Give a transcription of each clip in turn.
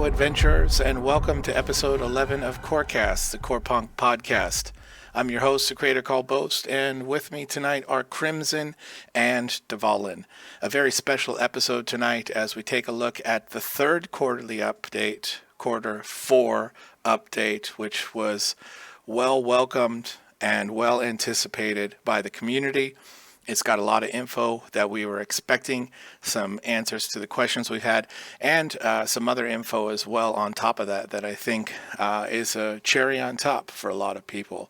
adventurers, and welcome to episode 11 of CORECAST, the Corepunk podcast. I'm your host, the creator called Boast, and with me tonight are Crmsn and Dvalin. A very special episode tonight as we take a look at the third quarterly update, quarter 4 update, which was well welcomed and well anticipated by the community. It's got a lot of info that we were expecting, some answers to the questions we've had, and some other info as well on top of that I think is a cherry on top for a lot of people.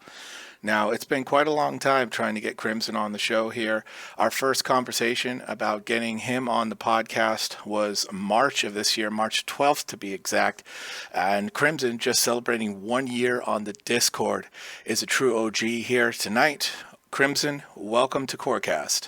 Now, it's been quite a long time trying to get Crmsn on the show here. Our first conversation about getting him on the podcast was March of this year, March 12th to be exact. And Crmsn, just celebrating 1 year on the Discord, is a true OG here tonight. Crmsn, welcome to CORECAST.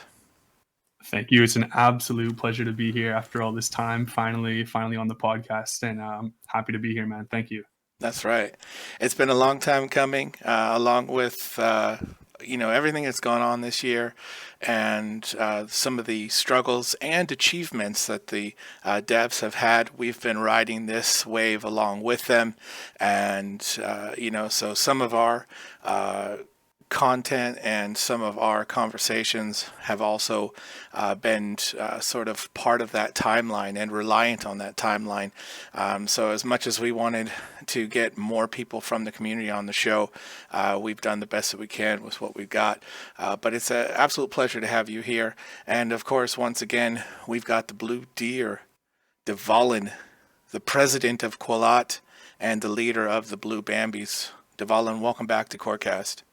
Thank you. It's an absolute pleasure to be here after all this time. Finally on the podcast, and I'm happy to be here, man. Thank you. That's right. It's been a long time coming, along with everything that's gone on this year, and some of the struggles and achievements that the devs have had. We've been riding this wave along with them, and so some of our content and some of our conversations have also been sort of part of that timeline and reliant on that timeline. So as much as we wanted to get more people from the community on the show, we've done the best that we can with what we've got. But it's an absolute pleasure to have you here. And of course, once again, we've got the Blue Deer, Dvalin, the president of Colab and the leader of the Blue Bambies. Dvalin, welcome back to CORECAST.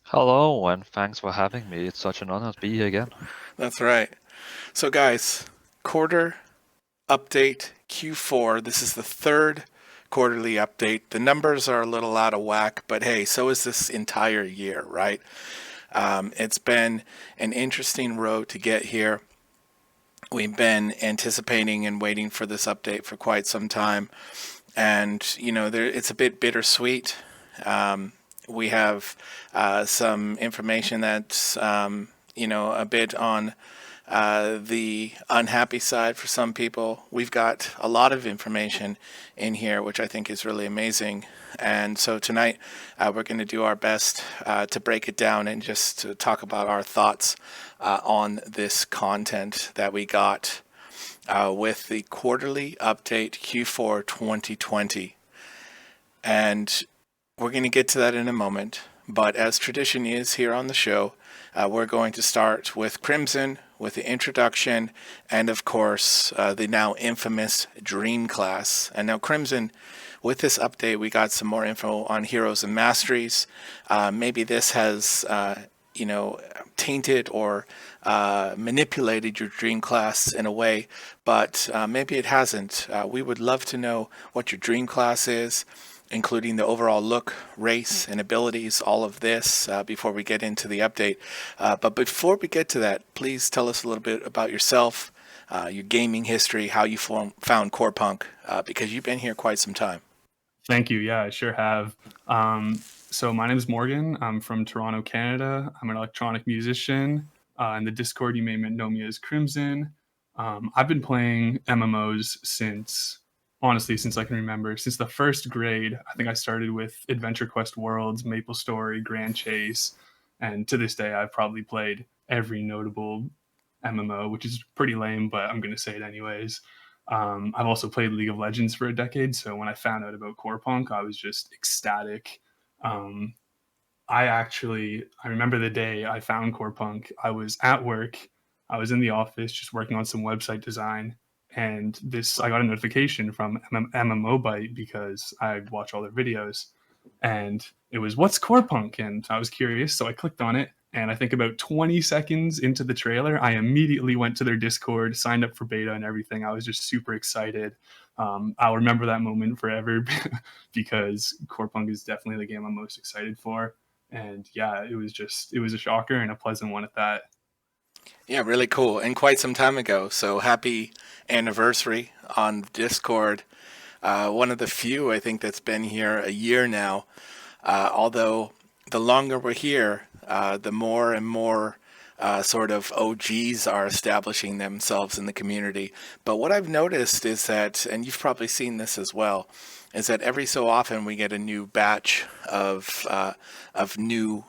Hello, and thanks for having me. It's such an honor to be here again. That's right. So guys, quarter update Q4. This is the third quarterly update. The numbers are a little out of whack, but hey, so is this entire year, right? It's been an interesting road to get here. We've been anticipating and waiting for this update for quite some time. And, it's a bit bittersweet. We have some information that's, a bit on the unhappy side for some people. We've got a lot of information in here, which I think is really amazing. And so tonight, we're going to do our best to break it down and just to talk about our thoughts on this content that we got with the quarterly update Q4 2020. And we're going to get to that in a moment, but as tradition is here on the show, we're going to start with Crmsn, with the introduction, and of course, the now infamous Dream class. And now Crmsn, with this update, we got some more info on heroes and masteries. Maybe this has, tainted or manipulated your Dream class in a way, but maybe it hasn't. We would love to know what your Dream class is, including the overall look, race, and abilities, all of this before we get into the update. But before we get to that, please tell us a little bit about yourself, your gaming history, how you found Corepunk, because you've been here quite some time. Thank you. Yeah, I sure have. So my name is Morgan. I'm from Toronto, Canada. I'm an electronic musician. In the Discord, you may know me as Crmsn. I've been playing MMOs since I can remember. Since the first grade, I think I started with Adventure Quest Worlds, MapleStory, Grand Chase, and to this day, I've probably played every notable MMO, which is pretty lame, but I'm going to say it anyways. I've also played League of Legends for a decade, so when I found out about Corepunk, I was just ecstatic. I remember the day I found Corepunk. I was at work. I was in the office just working on some website design. And I got a notification from MMOBite because I watch all their videos, and it was, "What's Corepunk?" And I was curious, so I clicked on it. And I think about 20 seconds into the trailer, I immediately went to their Discord, signed up for beta and everything. I was just super excited. I'll remember that moment forever because Corepunk is definitely the game I'm most excited for. And yeah, it was a shocker and a pleasant one at that. Yeah, really cool. And quite some time ago. So happy anniversary on Discord. One of the few, I think, that's been here a year now. Although the longer we're here, the more and more sort of OGs are establishing themselves in the community. But what I've noticed is that, and you've probably seen this as well, is that every so often we get a new batch of new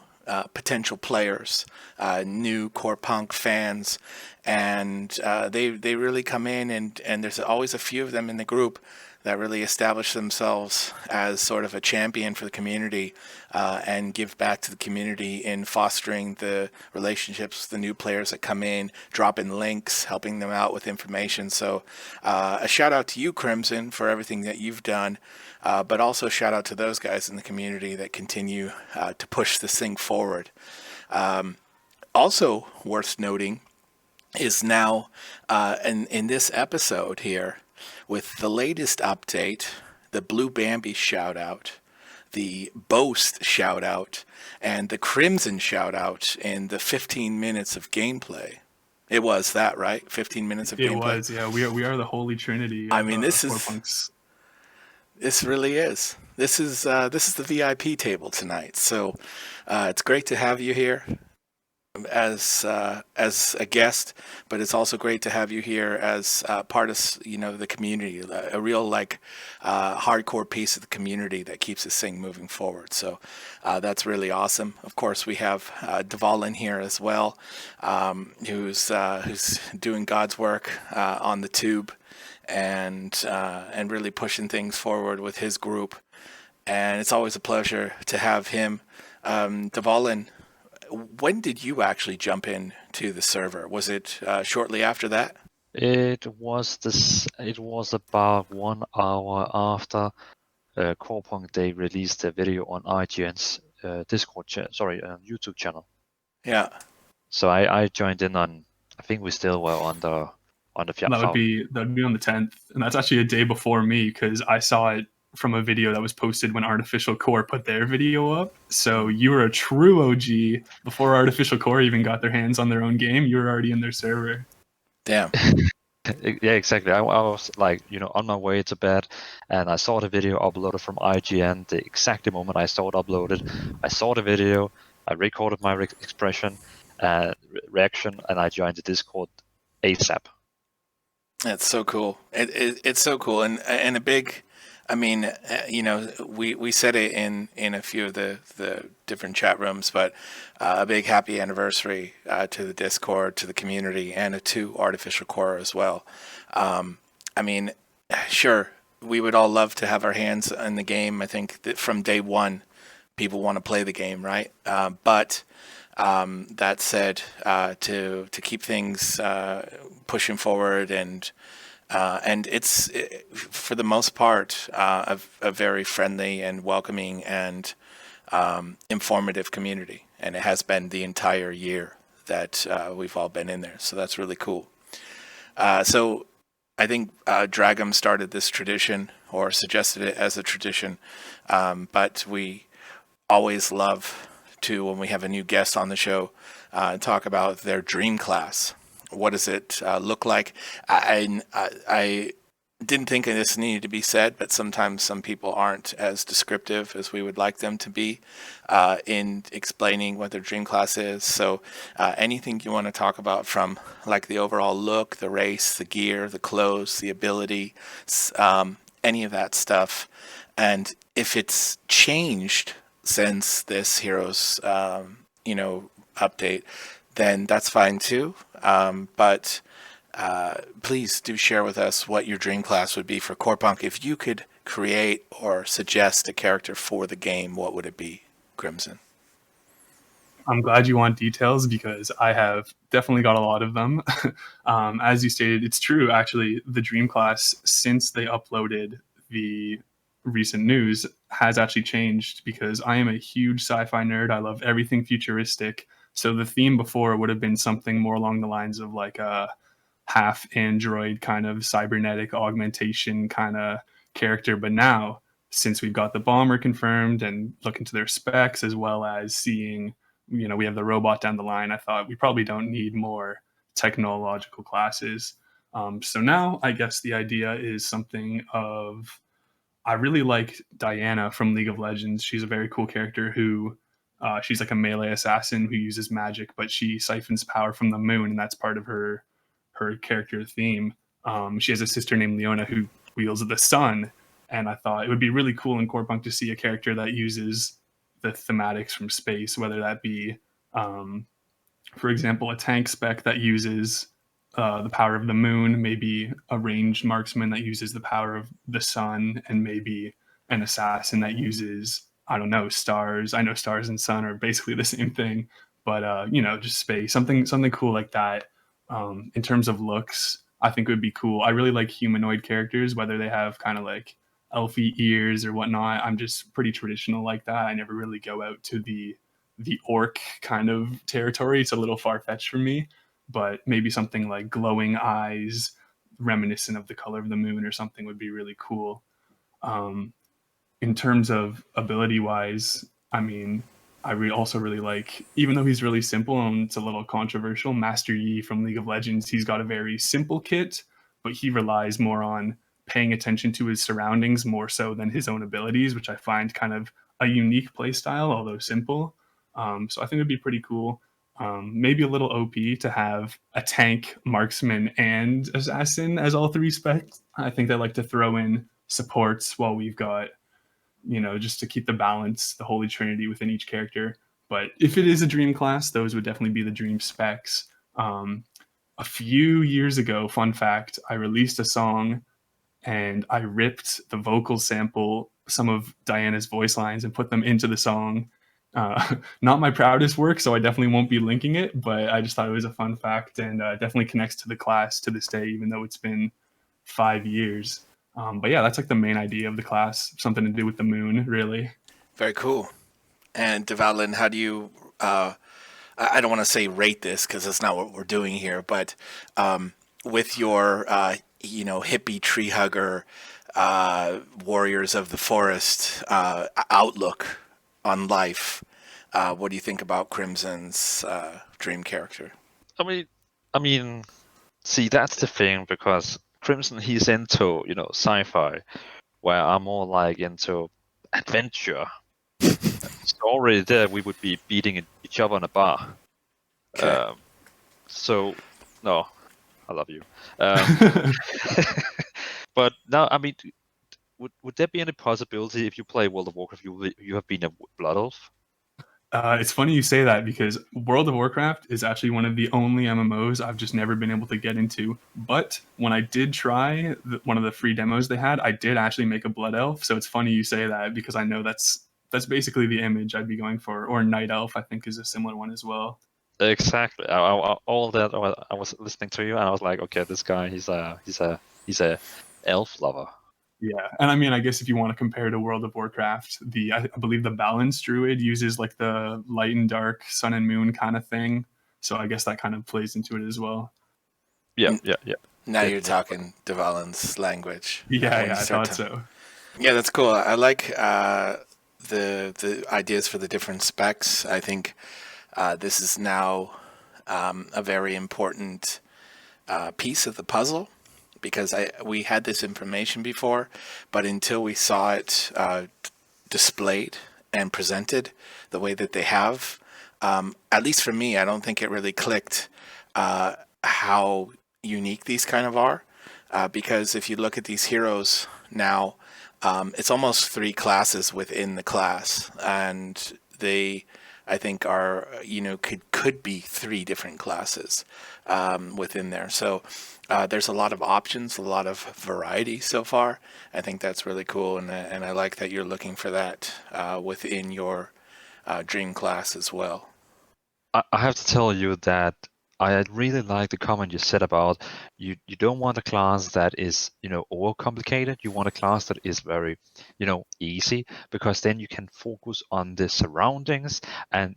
potential players, new Corepunk fans, and they really come in, and there's always a few of them in the group that really establish themselves as sort of a champion for the community and give back to the community in fostering the relationships with the new players that come in, dropping links, helping them out with information. So a shout out to you, Crmsn, for everything that you've done, but also shout out to those guys in the community that continue to push this thing forward. Also worth noting is now in this episode here, with the latest update, the Blue Bambi shout out, the Boast shout out, and the Crmsn shout out in the 15 minutes of gameplay. It was that, right? 15 minutes of gameplay? It was, yeah. We are the holy trinity. I mean, this really is. This is the VIP table tonight. So it's great to have you here as a guest, but it's also great to have you here as part of the community, a real hardcore piece of the community that keeps this thing moving forward. So that's really awesome. Of course, we have Dvalin here as well, who's doing God's work on the tube and really pushing things forward with his group. And it's always a pleasure to have him. Dvalin, when did you actually jump in to the server? Was it shortly after that? It was about 1 hour after Corepunk they released a video on IGN's YouTube channel. Yeah. So I joined in on. I think we still were on the That would be on the 10th, and that's actually a day before me because I saw it from a video that was posted when Artificial Core put their video up. So you were a true OG before Artificial Core even got their hands on their own game. You were already in their server. Damn. Yeah, exactly. I was on my way to bed, and I saw the video uploaded from IGN. The exact moment I saw it uploaded, I saw the video, I recorded my reaction, and I joined the Discord ASAP. That's so cool. It's so cool, and a big. I mean, we said it in a few of the different chat rooms, but a big happy anniversary to the Discord, to the community, and to Artificial Core as well. I mean, sure, we would all love to have our hands in the game. I think that from day one, people want to play the game, right? But that said, to keep things pushing forward and it's for the most part a very friendly and welcoming and informative community, and it has been the entire year that we've all been in there. So that's really cool. So I think Dragum started this tradition or suggested it as a tradition, but we always love to, when we have a new guest on the show, talk about their dream class. What does it look like? I didn't think this needed to be said, but sometimes some people aren't as descriptive as we would like them to be in explaining what their dream class is. So anything you want to talk about, from like the overall look, the race, the gear, the clothes, the ability, any of that stuff. And if it's changed since this Heroes update, then that's fine too. But please do share with us what your dream class would be for Corepunk. If you could create or suggest a character for the game, what would it be, Crmsn? I'm glad you want details because I have definitely got a lot of them. As you stated, it's true, actually, the dream class, since they uploaded the recent news, has actually changed because I am a huge sci-fi nerd. I love everything futuristic. So the theme before would have been something more along the lines of like a half android kind of cybernetic augmentation kind of character. But now, since we've got the bomber confirmed and look into their specs, as well as seeing, we have the robot down the line, I thought we probably don't need more technological classes. So now I guess the idea is something of, I really like Diana from League of Legends. She's a very cool character who She's like a melee assassin who uses magic, but she siphons power from the moon, and that's part of her character theme. She has a sister named Leona who wields the sun, and I thought it would be really cool in Corepunk to see a character that uses the thematics from space, whether that be, for example, a tank spec that uses the power of the moon, maybe a ranged marksman that uses the power of the sun, and maybe an assassin that uses, I don't know, stars. I know stars and sun are basically the same thing, but just space, something cool like that. In terms of looks, I think it would be cool. I really like humanoid characters, whether they have kind of like elfy ears or whatnot. I'm just pretty traditional like that. I never really go out to the orc kind of territory. It's a little far-fetched for me, but maybe something like glowing eyes reminiscent of the color of the moon or something would be really cool. In terms of ability wise, I mean, also really like, even though he's really simple and it's a little controversial, Master Yi from League of Legends, he's got a very simple kit, but he relies more on paying attention to his surroundings more so than his own abilities, which I find kind of a unique play style, although simple. So I think it'd be pretty cool. Maybe a little OP to have a tank, marksman, and assassin as all three specs. I think they like to throw in supports while we've got, just to keep the balance, the holy trinity within each character. But if it is a dream class, those would definitely be the dream specs. A few years ago, fun fact, I released a song and I ripped the vocal sample, some of Diana's voice lines, and put them into the song. Not my proudest work, so I definitely won't be linking it, but I just thought it was a fun fact, and definitely connects to the class to this day, even though it's been 5 years. But yeah, that's like the main idea of the class, something to do with the moon, really. Very cool. And Dvalin, how do you? I don't want to say rate this because that's not what we're doing here, but with your hippie tree hugger, warriors of the forest outlook on life, what do you think about Crmsn's dream character? I mean, see, that's the thing, because Crmsn, he's into, sci-fi, where I'm more like into adventure. So already there, we would be beating each other in a bar. Okay. So, no, I love you. But now, I mean, would there be any possibility if you play World of Warcraft, you have been a Blood Elf? It's funny you say that, because World of Warcraft is actually one of the only MMOs I've just never been able to get into. But when I did try one of the free demos they had, I did actually make a Blood Elf. So it's funny you say that, because I know that's basically the image I'd be going for. Or Night Elf, I think, is a similar one as well. Exactly. All that I was listening to you, and I was like, okay, this guy, he's a elf lover. Yeah, and I mean, I guess if you want to compare to World of Warcraft, I believe the Balance Druid uses like the light and dark, sun and moon kind of thing. So I guess that kind of plays into it as well. Yeah. Now Definitely. you're talking Dvalin's language. Yeah, I thought so. Yeah, that's cool. I like the ideas for the different specs. I think this is now a very important piece of the puzzle, because we had this information before, but until we saw it displayed and presented the way that they have, at least for me, I don't think it really clicked how unique these kind of are. Because if you look at these heroes now, it's almost 3 classes within the class, and they, I think, are could be 3 different classes within there. So there's a lot of options, a lot of variety so far. I think that's really cool, and I like that you're looking for that within your dream class as well. I have to tell you that I really like the comment you said about you don't want a class that is, overcomplicated. You want a class that is very, easy, because then you can focus on the surroundings and,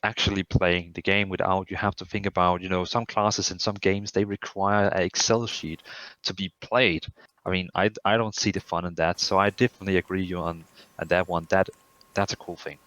actually playing the game without you have to think about, some classes in some games, they require an Excel sheet to be played. I mean, I don't see the fun in that. So I definitely agree you on that one. That's a cool thing.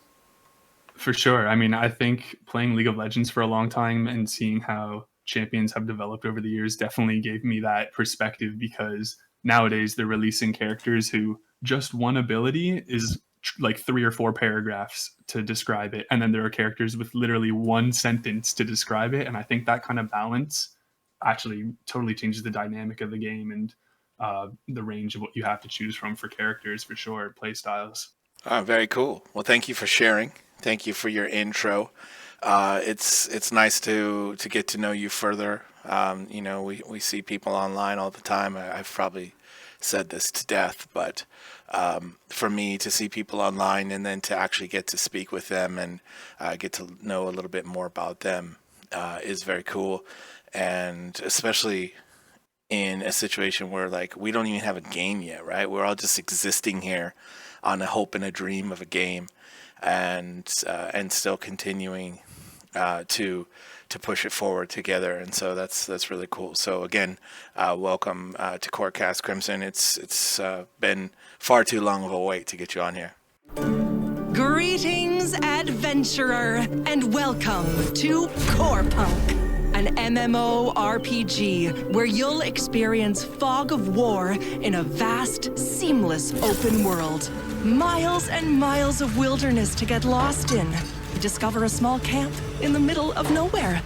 For sure. I mean, I think playing League of Legends for a long time and seeing how champions have developed over the years definitely gave me that perspective, because nowadays they're releasing characters who just one ability is like 3 or 4 paragraphs to describe it, and then there are characters with literally 1 sentence to describe it. And I think that kind of balance actually totally changes the dynamic of the game and the range of what you have to choose from for characters, for sure, play styles. Very cool. Well, thank you for sharing. Thank you for your intro. It's nice to get to know you further. We see people online all the time. I've probably said this to death, but for me to see people online and then to actually get to speak with them and get to know a little bit more about them is very cool. And especially in a situation where like we don't even have a game yet, right? We're all just existing here on a hope and a dream of a game, and still continuing to push it forward together. And so that's really cool. So again, welcome to CORECAST, Crmsn. It's been far too long of a wait to get you on here. Greetings, adventurer, and welcome to Corepunk, an MMORPG where you'll experience fog of war in a vast, seamless open world. Miles and miles of wilderness to get lost in. Discover a small camp in the middle of nowhere.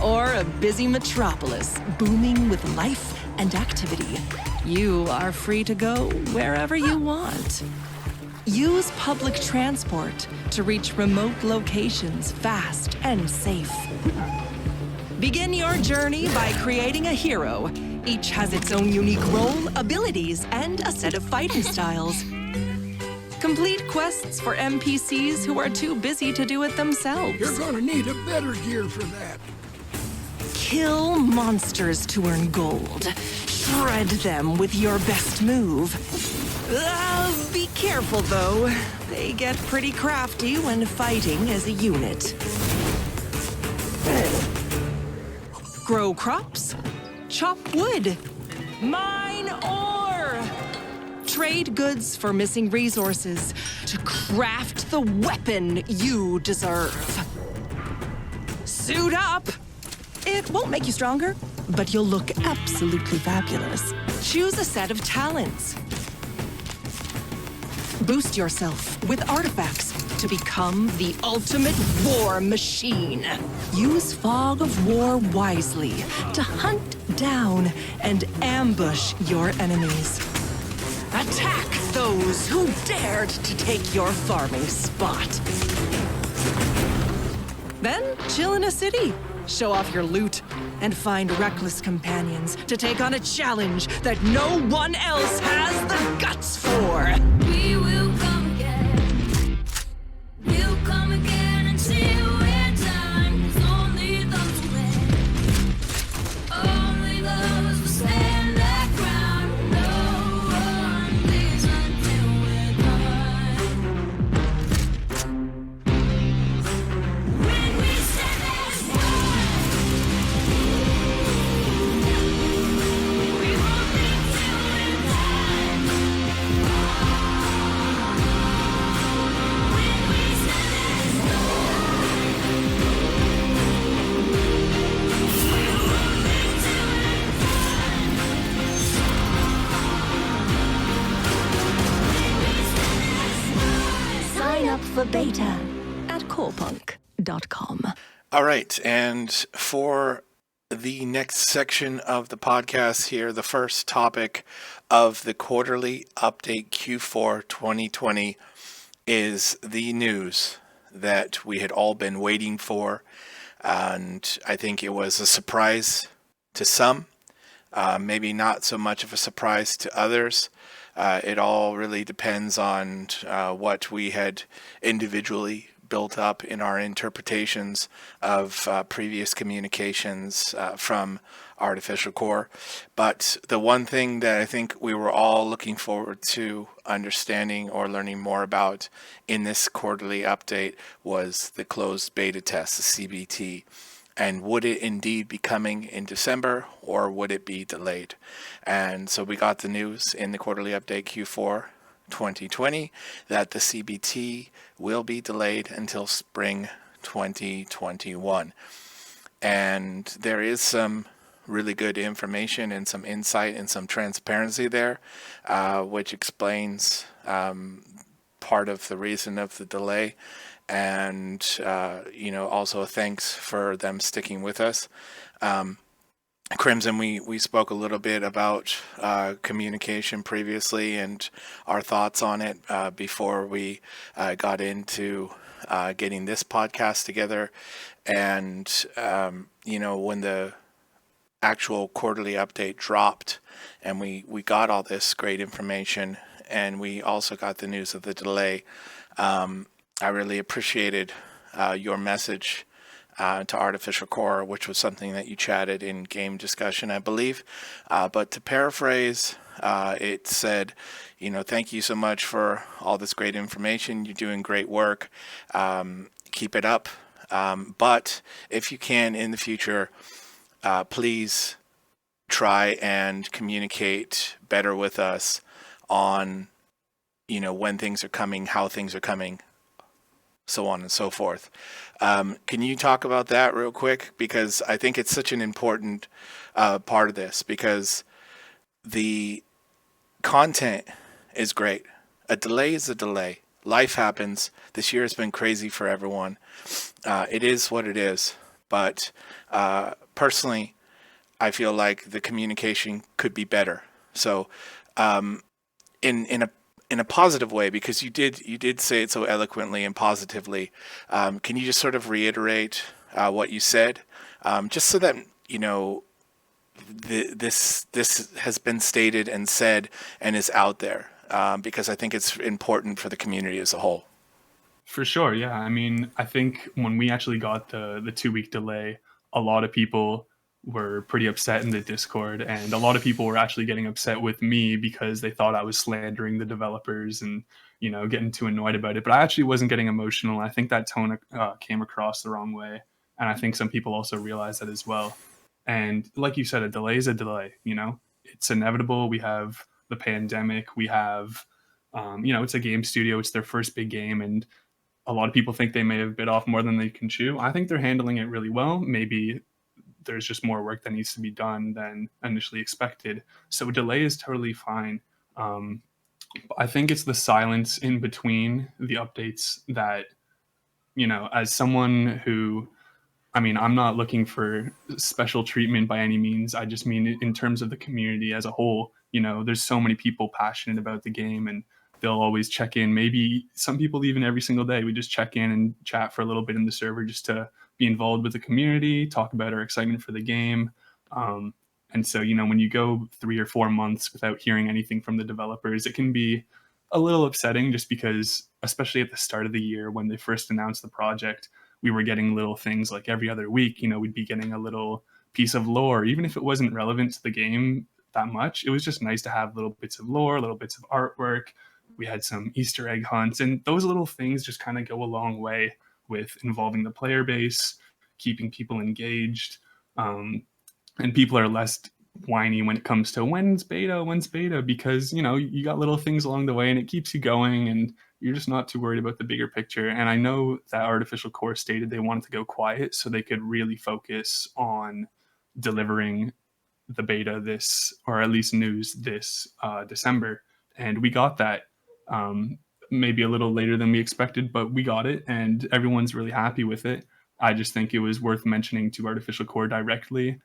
Or a busy metropolis booming with life and activity. You are free to go wherever you want. Use public transport to reach remote locations fast and safe. Begin your journey by creating a hero. Each has its own unique role, abilities, and a set of fighting styles. Complete quests for NPCs who are too busy to do it themselves. You're gonna need a better gear for that. Kill monsters to earn gold. Shred them with your best move. Be careful, though. They get pretty crafty when fighting as a unit. Grow crops. Chop wood. Mine ore. Trade goods for missing resources to craft the weapon you deserve. Suit up. It won't make you stronger, but you'll look absolutely fabulous. Choose a set of talents. Boost yourself with artifacts to become the ultimate war machine. Use Fog of War wisely to hunt down and ambush your enemies. Attack those who dared to take your farming spot. Then chill in a city, show off your loot, and find reckless companions to take on a challenge that no one else has the guts for. We will come again. We'll come again until we're done. 'Cause only those who win, only those will stand their ground. No one leaves until we're done. When we stand as one, we won't leave till we're done. When we stand as one, we won't leave till we're done. When we stand as one. Sign up for beta at corepunk.com. All right, and for the next section of the podcast here, the first topic of the quarterly update Q4 2020 is the news that we had all been waiting for, and I think it was a surprise to some, maybe not so much of a surprise to others. It all really depends on what we had individually built up in our interpretations of previous communications from Artificial Core. But the one thing that I think we were all looking forward to understanding or learning more about in this quarterly update was the closed beta test, the CBT. And would it indeed be coming in December, or would it be delayed? And so we got the news in the quarterly update Q4 2020 that the CBT will be delayed until spring 2021. And there is some really good information and some insight and some transparency there, which explains part of the reason of the delay. And, also a thanks for them sticking with us. Crmsn, we spoke a little bit about communication previously and our thoughts on it before we got into getting this podcast together. And, when the actual quarterly update dropped and we got all this great information and we also got the news of the delay, I really appreciated your message to Artificial Core, which was something that you chatted in game discussion, I believe. But to paraphrase, it said, thank you so much for all this great information. You're doing great work. Keep it up. But if you can in the future, please try and communicate better with us on, when things are coming, how things are coming, so on and so forth. Can you talk about that real quick? Because I think it's such an important part of this, because the content is great. A delay is a delay. Life happens. This year has been crazy for everyone. It is what it is. But personally, I feel like the communication could be better. So in a positive way, because you did say it so eloquently and positively. Can you just sort of reiterate what you said, just so that this has been stated and said and is out there, because I think it's important for the community as a whole. For sure, yeah. I mean, I think when we actually got the 2-week delay, a lot of people were pretty upset in the Discord, and a lot of people were actually getting upset with me because they thought I was slandering the developers and getting too annoyed about it. But I actually wasn't getting emotional. I think that tone came across the wrong way, and I think some people also realized that as well. And like you said, a delay is a delay. It's inevitable. We have the pandemic. We have it's a game studio. It's their first big game, and a lot of people think they may have bit off more than they can chew. I think they're handling it really well. Maybe there's just more work that needs to be done than initially expected. So a delay is totally fine. I think it's the silence in between the updates that, as someone who, I'm not looking for special treatment by any means. I just mean in terms of the community as a whole. There's so many people passionate about the game, and they'll always check in. Maybe some people even every single day. We just check in and chat for a little bit in the server just to be involved with the community, talk about our excitement for the game. And so, when you go 3 or 4 months without hearing anything from the developers, it can be a little upsetting, just because, especially at the start of the year when they first announced the project, we were getting little things like every other week, we'd be getting a little piece of lore, even if it wasn't relevant to the game that much. It was just nice to have little bits of lore, little bits of artwork. We had some Easter egg hunts, and those little things just kind of go a long way with involving the player base, keeping people engaged, and people are less whiny when it comes to when's beta, because you got little things along the way and it keeps you going, and you're just not too worried about the bigger picture. And I know that Artificial Core stated they wanted to go quiet so they could really focus on delivering the beta this, or at least news this December, and we got that. Maybe a little later than we expected, but we got it, and everyone's really happy with it. I just think it was worth mentioning to Artificial Core directly,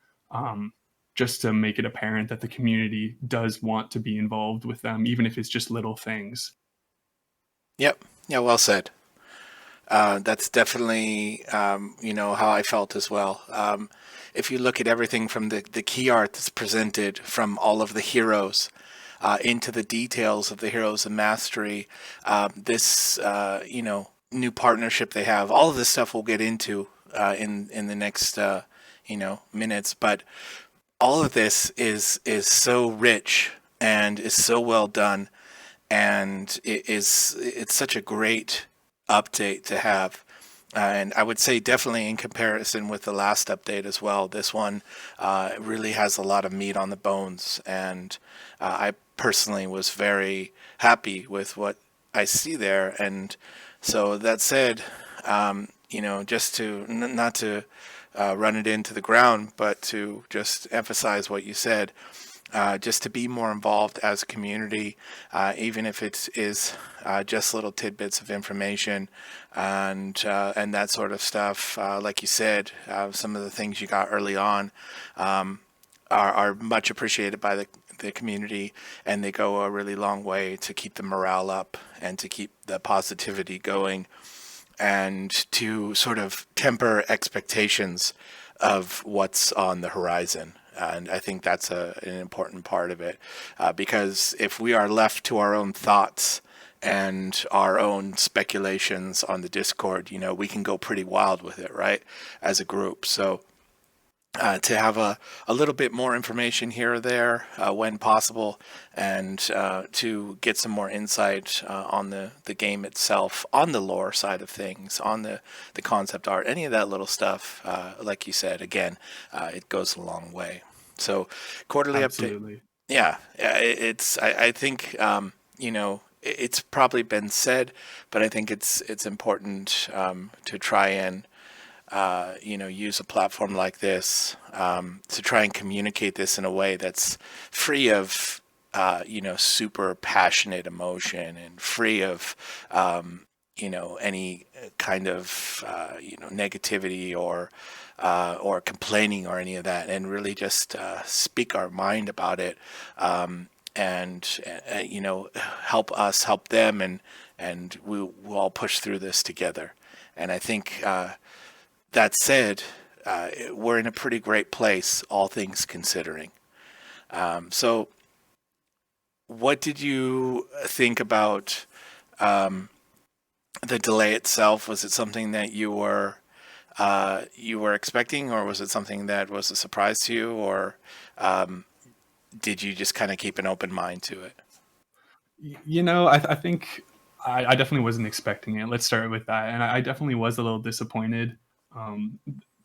just to make it apparent that the community does want to be involved with them, even if it's just little things. Yep. Yeah, well said. That's definitely, how I felt as well. If you look at everything from the key art that's presented from all of the heroes, into the details of the heroes of mastery, this new partnership they have, all of this stuff we'll get into in the next minutes, but all of this is so rich and is so well done, and it's such a great update to have. And I would say definitely in comparison with the last update as well, this one really has a lot of meat on the bones, and I personally was very happy with what I see there. And so that said, just to not to run it into the ground, but to just emphasize what you said, just to be more involved as a community, even if it is just little tidbits of information and that sort of stuff. Like you said, some of the things you got early on are much appreciated by the community, and they go a really long way to keep the morale up and to keep the positivity going and to sort of temper expectations of what's on the horizon. And I think that's an important part of it, because if we are left to our own thoughts and our own speculations on the Discord, we can go pretty wild with it, right, as a group. So to have a little bit more information here or there when possible, and to get some more insight on the game itself, on the lore side of things, on the concept art, any of that little stuff, like you said, again, it goes a long way. So quarterly Absolutely. update. Yeah, it's, I think, it's probably been said, but I think it's important to try and use a platform like this to try and communicate this in a way that's free of, super passionate emotion and free of, any kind of, negativity or complaining or any of that, and really just speak our mind about it, and help us help them, and we'll all push through this together. And I think that said, we're in a pretty great place, all things considering. So what did you think about the delay itself? Was it something that you were expecting, or was it something that was a surprise to you, or did you just kind of keep an open mind to it? I think I definitely wasn't expecting it. Let's start with that. And I definitely was a little disappointed.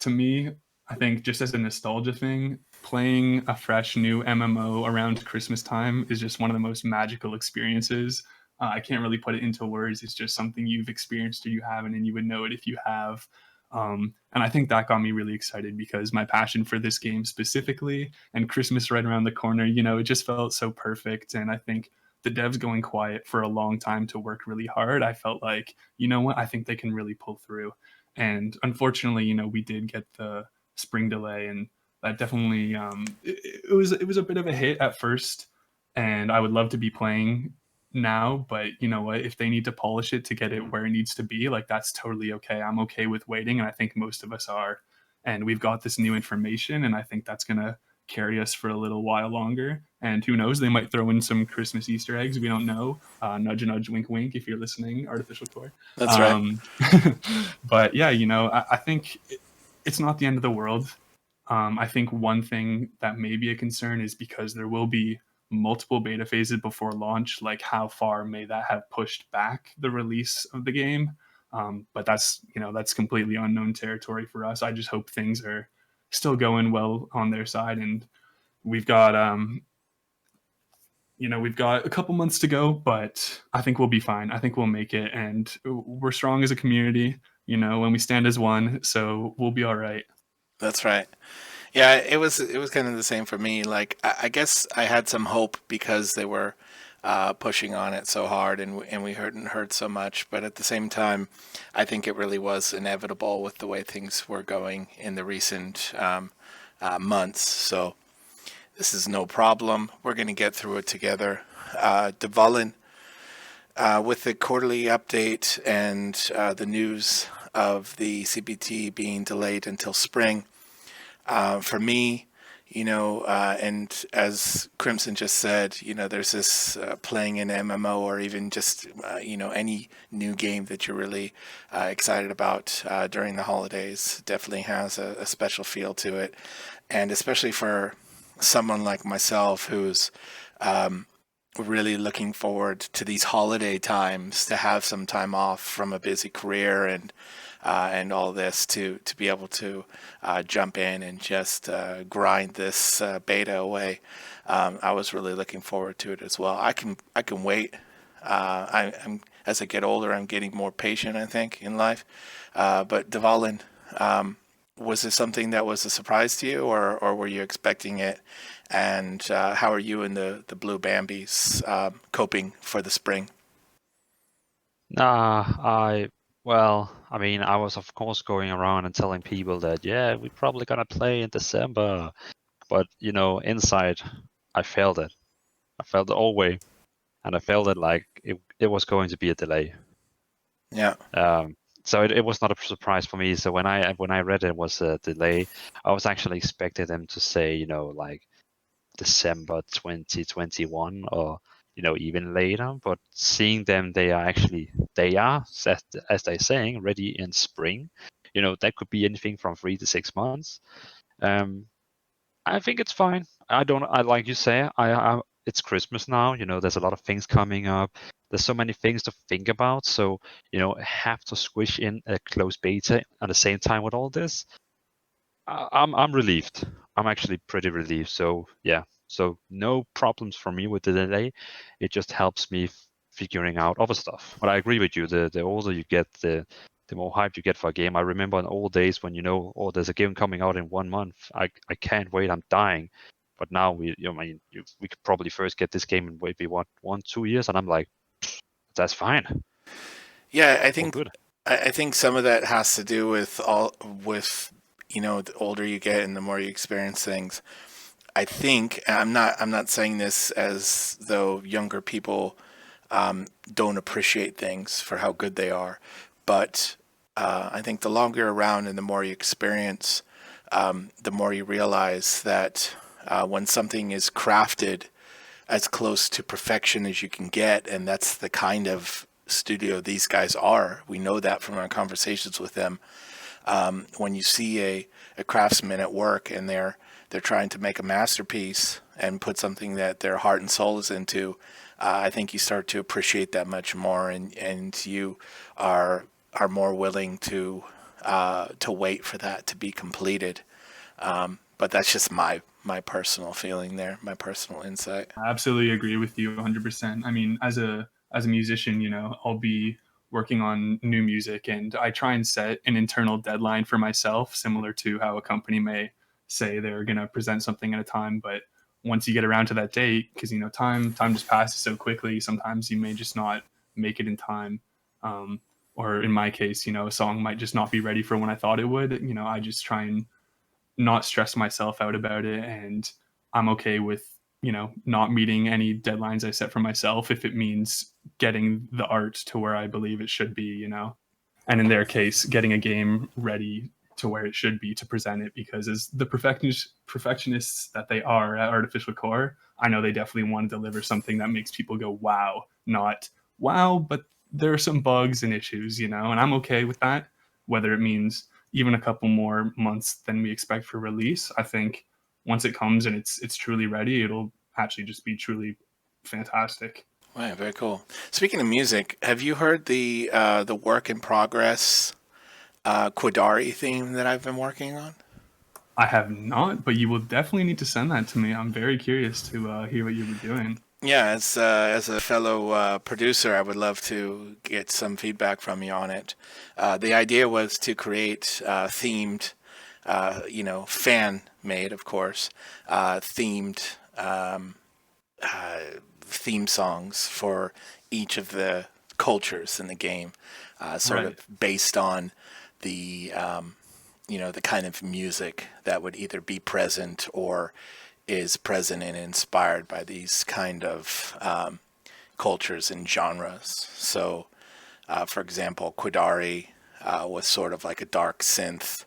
To me, I think just as a nostalgia thing, playing a fresh new MMO around Christmas time is just one of the most magical experiences. I can't really put it into words. It's just something you've experienced or you haven't, and you would know it if you have. And I think that got me really excited because my passion for this game specifically, and Christmas right around the corner, it just felt so perfect. And I think the devs going quiet for a long time to work really hard, I felt like, what, I think they can really pull through. And unfortunately, we did get the spring delay, and that definitely it was a bit of a hit at first. And I would love to be playing now, but you know what? If they need to polish it to get it where it needs to be, like, that's totally okay. I'm okay with waiting, and I think most of us are. And we've got this new information, and I think that's gonna carry us for a little while longer. And who knows, they might throw in some Christmas Easter eggs. We don't know. Nudge, nudge, wink, wink, if you're listening, Artificial Core. That's right. But yeah, I think it's not the end of the world. I think one thing that may be a concern is because there will be multiple beta phases before launch, like how far may that have pushed back the release of the game? But that's completely unknown territory for us. I just hope things are still going well on their side, and we've got we've got a couple months to go, but I think we'll be fine. I think we'll make it, and we're strong as a community, when we stand as one, so we'll be all right. That's right. Yeah, it was kind of the same for me. Like, I guess I had some hope because they were pushing on it so hard, and we heard so much. But at the same time, I think it really was inevitable with the way things were going in the recent months. So this is no problem. We're going to get through it together. Dvalin, with the quarterly update and the news of the CBT being delayed until spring, for me, and as Crmsn just said, there's this playing an MMO, or even just, any new game that you're really excited about during the holidays definitely has a special feel to it. And especially for someone like myself who's really looking forward to these holiday times, to have some time off from a busy career and all this, to be able to jump in and just grind this beta away. I was really looking forward to it as well. I can wait. I'm as I get older, I'm getting more patient, I think, in life. But Dvalin, was this something that was a surprise to you, or were you expecting it? And how are you and the Blue Bambies coping for the spring? Well, I mean, I was of course going around and telling people that, yeah, we're probably gonna play in December, but inside, I felt it. I felt it all way, and I felt it like it was going to be a delay. Yeah. So it was not a surprise for me. So when I read it was a delay, I was actually expecting them to say, like December 2021 or even later. But seeing them, they are as they're saying, ready in spring. That could be anything from 3 to 6 months. I think it's fine. I like you say, it's Christmas now. There's a lot of things coming up. There's so many things to think about. So, have to squish in a closed beta at the same time with all this. I'm relieved. I'm actually pretty relieved. So yeah. So no problems for me with the delay. It just helps me figuring out other stuff. But I agree with you. The older you get, the more hype you get for a game. I remember in old days when oh, there's a game coming out in 1 month. I can't wait. I'm dying. But now we could probably first get this game in maybe 1-2 years, and I'm like, that's fine. Yeah, I All think good. I think some of that has to do with the older you get and the more you experience things. I think, and I'm not saying this as though younger people don't appreciate things for how good they are, but I think the longer you're around and the more you experience, the more you realize that when something is crafted as close to perfection as you can get, and that's the kind of studio these guys are. We know that from our conversations with them. When you see a craftsman at work and they're trying to make a masterpiece and put something that their heart and soul is into, I think you start to appreciate that much more, and you are more willing to wait for that to be completed. But that's just my personal feeling there, my personal insight. I absolutely agree with you 100%. I mean, as a musician, I'll be working on new music, and I try and set an internal deadline for myself, similar to how a company may say they're going to present something at a time. But once you get around to that date, because time just passes so quickly, sometimes you may just not make it in time. Or in my case, a song might just not be ready for when I thought it would. I just try and not stress myself out about it, and I'm okay with not meeting any deadlines I set for myself if it means getting the art to where I believe it should be, and in their case, getting a game ready to where it should be to present it, because as the perfectionists that they are at Artificial Core, I know they definitely want to deliver something that makes people go wow, not wow, but there are some bugs and issues, and I'm okay with that, whether it means even a couple more months than we expect for release. I think once it comes and it's truly ready, it'll actually just be truly fantastic. Wow, very cool. Speaking of music, have you heard the work in progress Quaddari theme that I've been working on? I have not, but you will definitely need to send that to me. I'm very curious to hear what you were doing. Yeah, as a fellow producer, I would love to get some feedback from you on it. The idea was to create themed, fan-made, of course, themed theme songs for each of the cultures in the game, sort of based on the the kind of music that would either be present or is present and inspired by these kind of cultures and genres. So, for example, Quaddari was sort of like a dark synth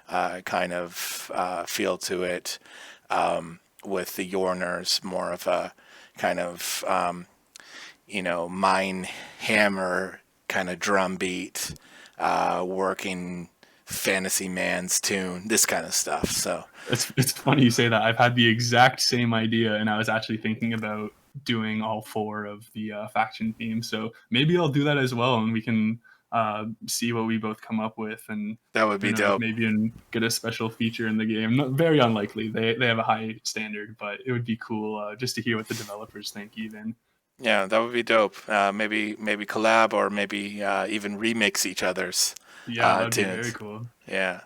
kind of feel to it, with the Yorners more of a kind of mine hammer kind of drum beat, working fantasy man's tune, this kind of stuff. So it's funny you say that. I've had the exact same idea, and I was actually thinking about doing all 4 of the faction themes. So maybe I'll do that as well, and we can see what we both come up with, and that would be dope. Maybe get a special feature in the game. Not very unlikely. They have a high standard, but it would be cool just to hear what the developers think even. Yeah, that would be dope. Maybe collab, or maybe even remix each other's Yeah, that'd be tunes. very cool. Yeah.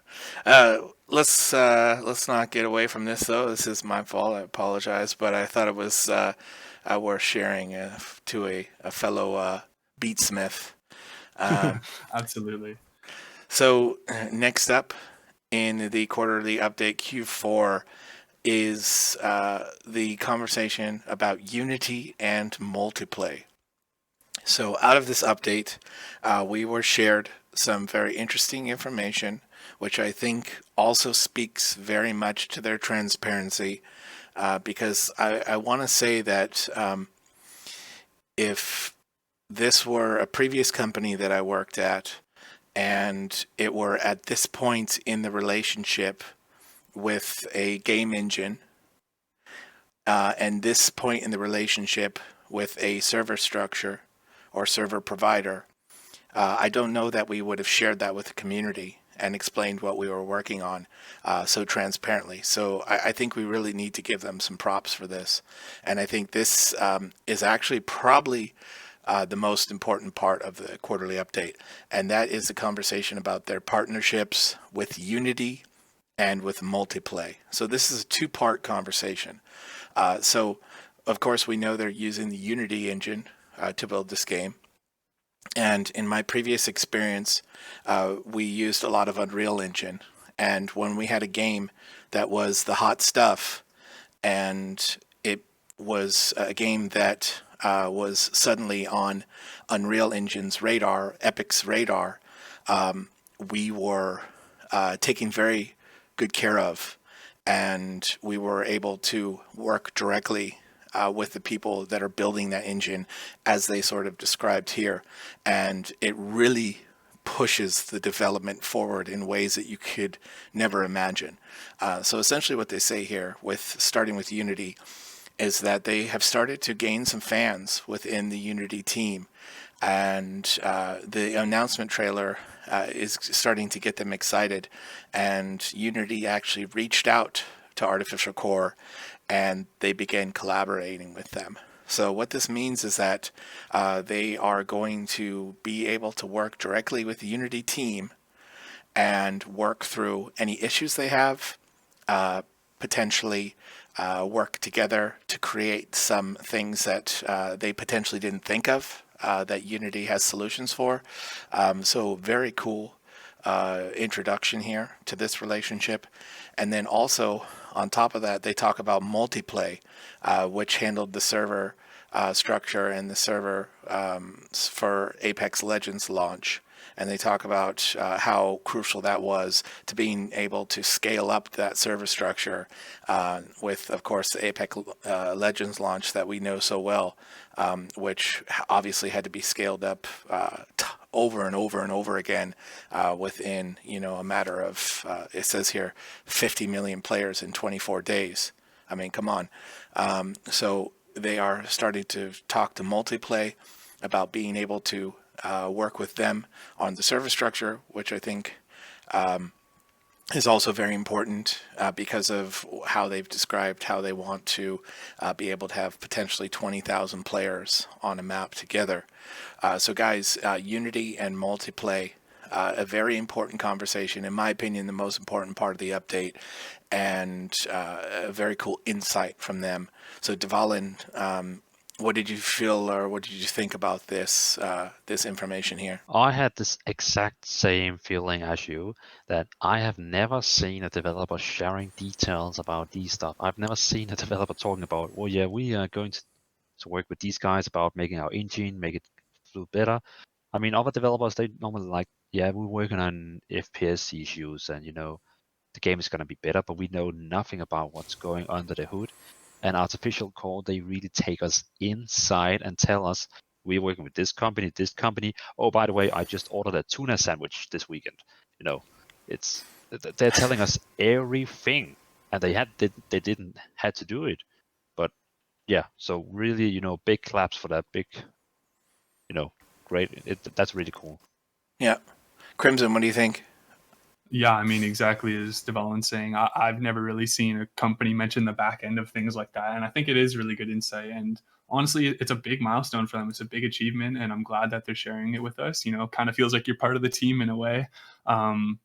Let's not get away from this though. This is my fault. I apologize, but I thought it was worth sharing to a fellow beatsmith. Absolutely. So next up in the quarterly update Q4 is the conversation about Unity and Multiplay. So out of this update, we were shared some very interesting information, which I think also speaks very much to their transparency, because I want to say that if this were a previous company that I worked at, and it were at this point in the relationship with a game engine, and this point in the relationship with a server structure or server provider, I don't know that we would have shared that with the community and explained what we were working on so transparently. So I think we really need to give them some props for this. And I think this is actually probably the most important part of the quarterly update, and that is the conversation about their partnerships with Unity and with Multiplay. So this is a two-part conversation. So, of course, we know they're using the Unity engine to build this game. And in my previous experience, we used a lot of Unreal Engine. And when we had a game that was the hot stuff, and it was a game that was suddenly on Unreal Engine's radar, Epic's radar, we were taken very good care of, and we were able to work directly with the people that are building that engine as they sort of described here. And it really pushes the development forward in ways that you could never imagine. So essentially what they say here, with starting with Unity, is that they have started to gain some fans within the Unity team. And the announcement trailer is starting to get them excited. And Unity actually reached out to Artificial Core, and they began collaborating with them. So what this means is that they are going to be able to work directly with the Unity team and work through any issues they have, potentially work together to create some things that they potentially didn't think of, that Unity has solutions for. So very cool introduction here to this relationship. And then also on top of that, they talk about Multiplay, which handled the server structure and the server for Apex Legends launch. And they talk about how crucial that was to being able to scale up that server structure with, of course, the Apex Legends launch that we know so well, which obviously had to be scaled up over and over and over again within, a matter of, it says here, 50 million players in 24 days. I mean, come on. So they are starting to talk to Multiplay about being able to work with them on the server structure, which I think is also very important because of how they've described how they want to be able to have potentially 20,000 players on a map together. So guys, Unity and Multiplay, a very important conversation, in my opinion, the most important part of the update, and a very cool insight from them. So Dvalin, what did you feel, or what did you think about this this information here? I had this exact same feeling as you, that I have never seen a developer sharing details about these stuff. I've never seen a developer talking about, well, yeah, we are going to work with these guys about making our engine, make it feel better. I mean, other developers, they normally like, yeah, we're working on FPS issues and, the game is going to be better, but we know nothing about what's going under the hood. And Artificial Core, they really take us inside and tell us, we're working with this company. Oh, by the way, I just ordered a tuna sandwich this weekend. They're telling us everything, and they didn't had to do it. But yeah, so really, big claps for that. Big, great. That's really cool. Yeah. Crmsn, what do you think? Yeah, I mean, exactly as Dvalin saying, I've never really seen a company mention the back end of things like that. And I think it is really good insight. And honestly, it's a big milestone for them. It's a big achievement. And I'm glad that they're sharing it with us. Kind of feels like you're part of the team in a way. Um,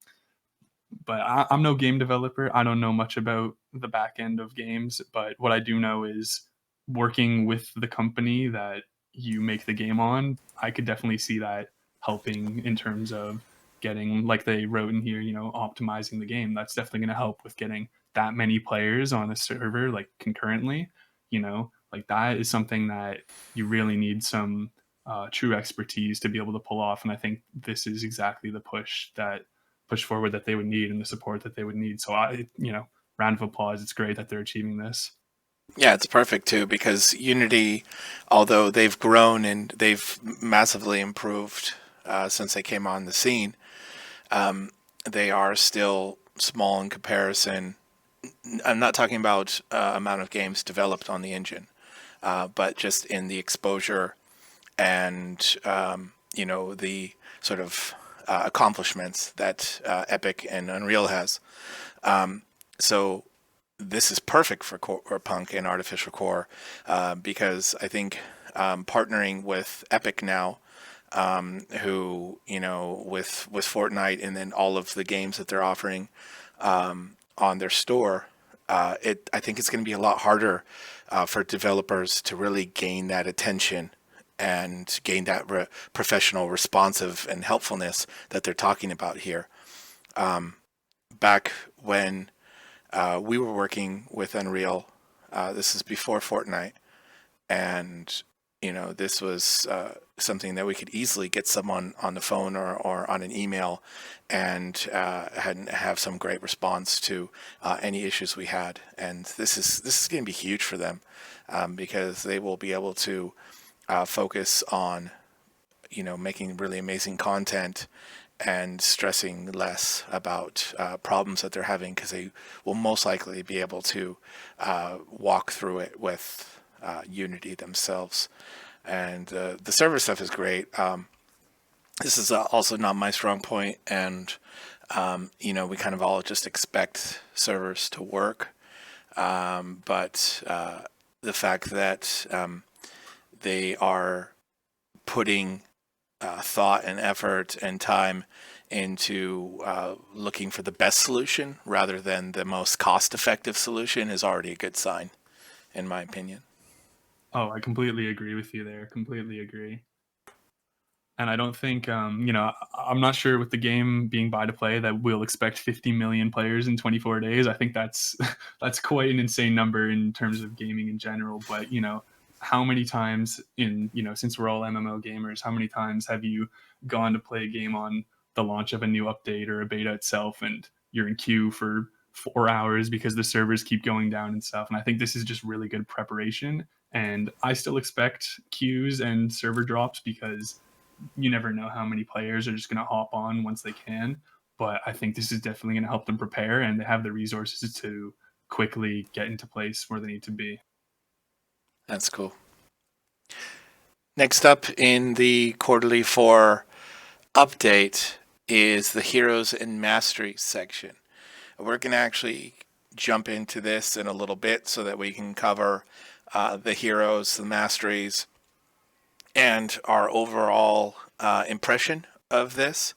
but I'm no game developer. I don't know much about the back end of games. But what I do know is working with the company that you make the game on, I could definitely see that helping in terms of getting, like they wrote in here, optimizing the game. That's definitely going to help with getting that many players on a server, like concurrently. Like that is something that you really need some true expertise to be able to pull off. And I think this is exactly the push forward that they would need and the support that they would need. So round of applause. It's great that they're achieving this. Yeah, it's perfect too, because Unity, although they've grown and they've massively improved since they came on the scene, they are still small in comparison. I'm not talking about amount of games developed on the engine, but just in the exposure and the sort of accomplishments that Epic and Unreal has. So this is perfect for Corepunk and Artificial Core because I think partnering with Epic now, who with Fortnite and then all of the games that they're offering on their store, I think it's going to be a lot harder for developers to really gain that attention and gain that professional, responsive, and helpfulness that they're talking about here. Back when we were working with Unreal, this is before Fortnite, and this was something that we could easily get someone on the phone or on an email and have some great response to any issues we had. And this is going to be huge for them because they will be able to focus on making really amazing content and stressing less about problems that they're having, because they will most likely be able to walk through it with Unity themselves. And the server stuff is great. This is also not my strong point, and we kind of all just expect servers to work. But the fact that they are putting thought and effort and time into looking for the best solution rather than the most cost-effective solution is already a good sign, in my opinion. Oh, I completely agree with you there. Completely agree. And I don't think, I'm not sure with the game being buy to play that we'll expect 50 million players in 24 days. I think that's quite an insane number in terms of gaming in general. But, how many times since we're all MMO gamers, how many times have you gone to play a game on the launch of a new update or a beta itself, and you're in queue for 4 hours because the servers keep going down and stuff? And I think this is just really good preparation. And I still expect queues and server drops because you never know how many players are just going to hop on once they can. But I think this is definitely going to help them prepare, and they have the resources to quickly get into place where they need to be. That's cool. Next up in the quarterly 4 update is the Heroes and Masteries section. We're going to actually jump into this in a little bit so that we can cover the heroes, the masteries, and our overall impression of this,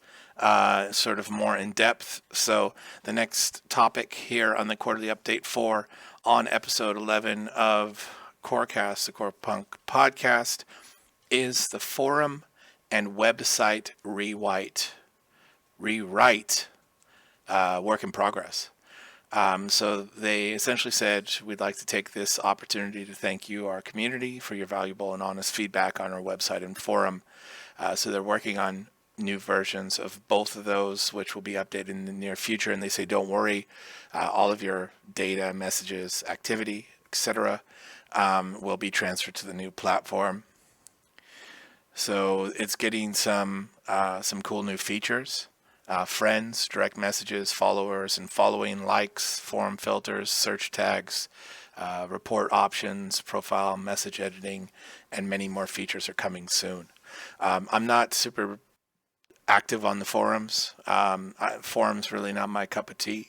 sort of more in depth. So the next topic here on the quarterly update 4 on episode 11 of CORECAST, the Corepunk podcast, is the forum and website rewrite work in progress. So they essentially said, we'd like to take this opportunity to thank you, our community, for your valuable and honest feedback on our website and forum. So they're working on new versions of both of those, which will be updated in the near future. And they say, don't worry, all of your data, messages, activity, etc., will be transferred to the new platform. So it's getting some cool new features. Friends, direct messages, followers and following, likes, forum filters, search tags, report options, profile, message editing, and many more features are coming soon. I'm not super active on the forums. Forums really not my cup of tea,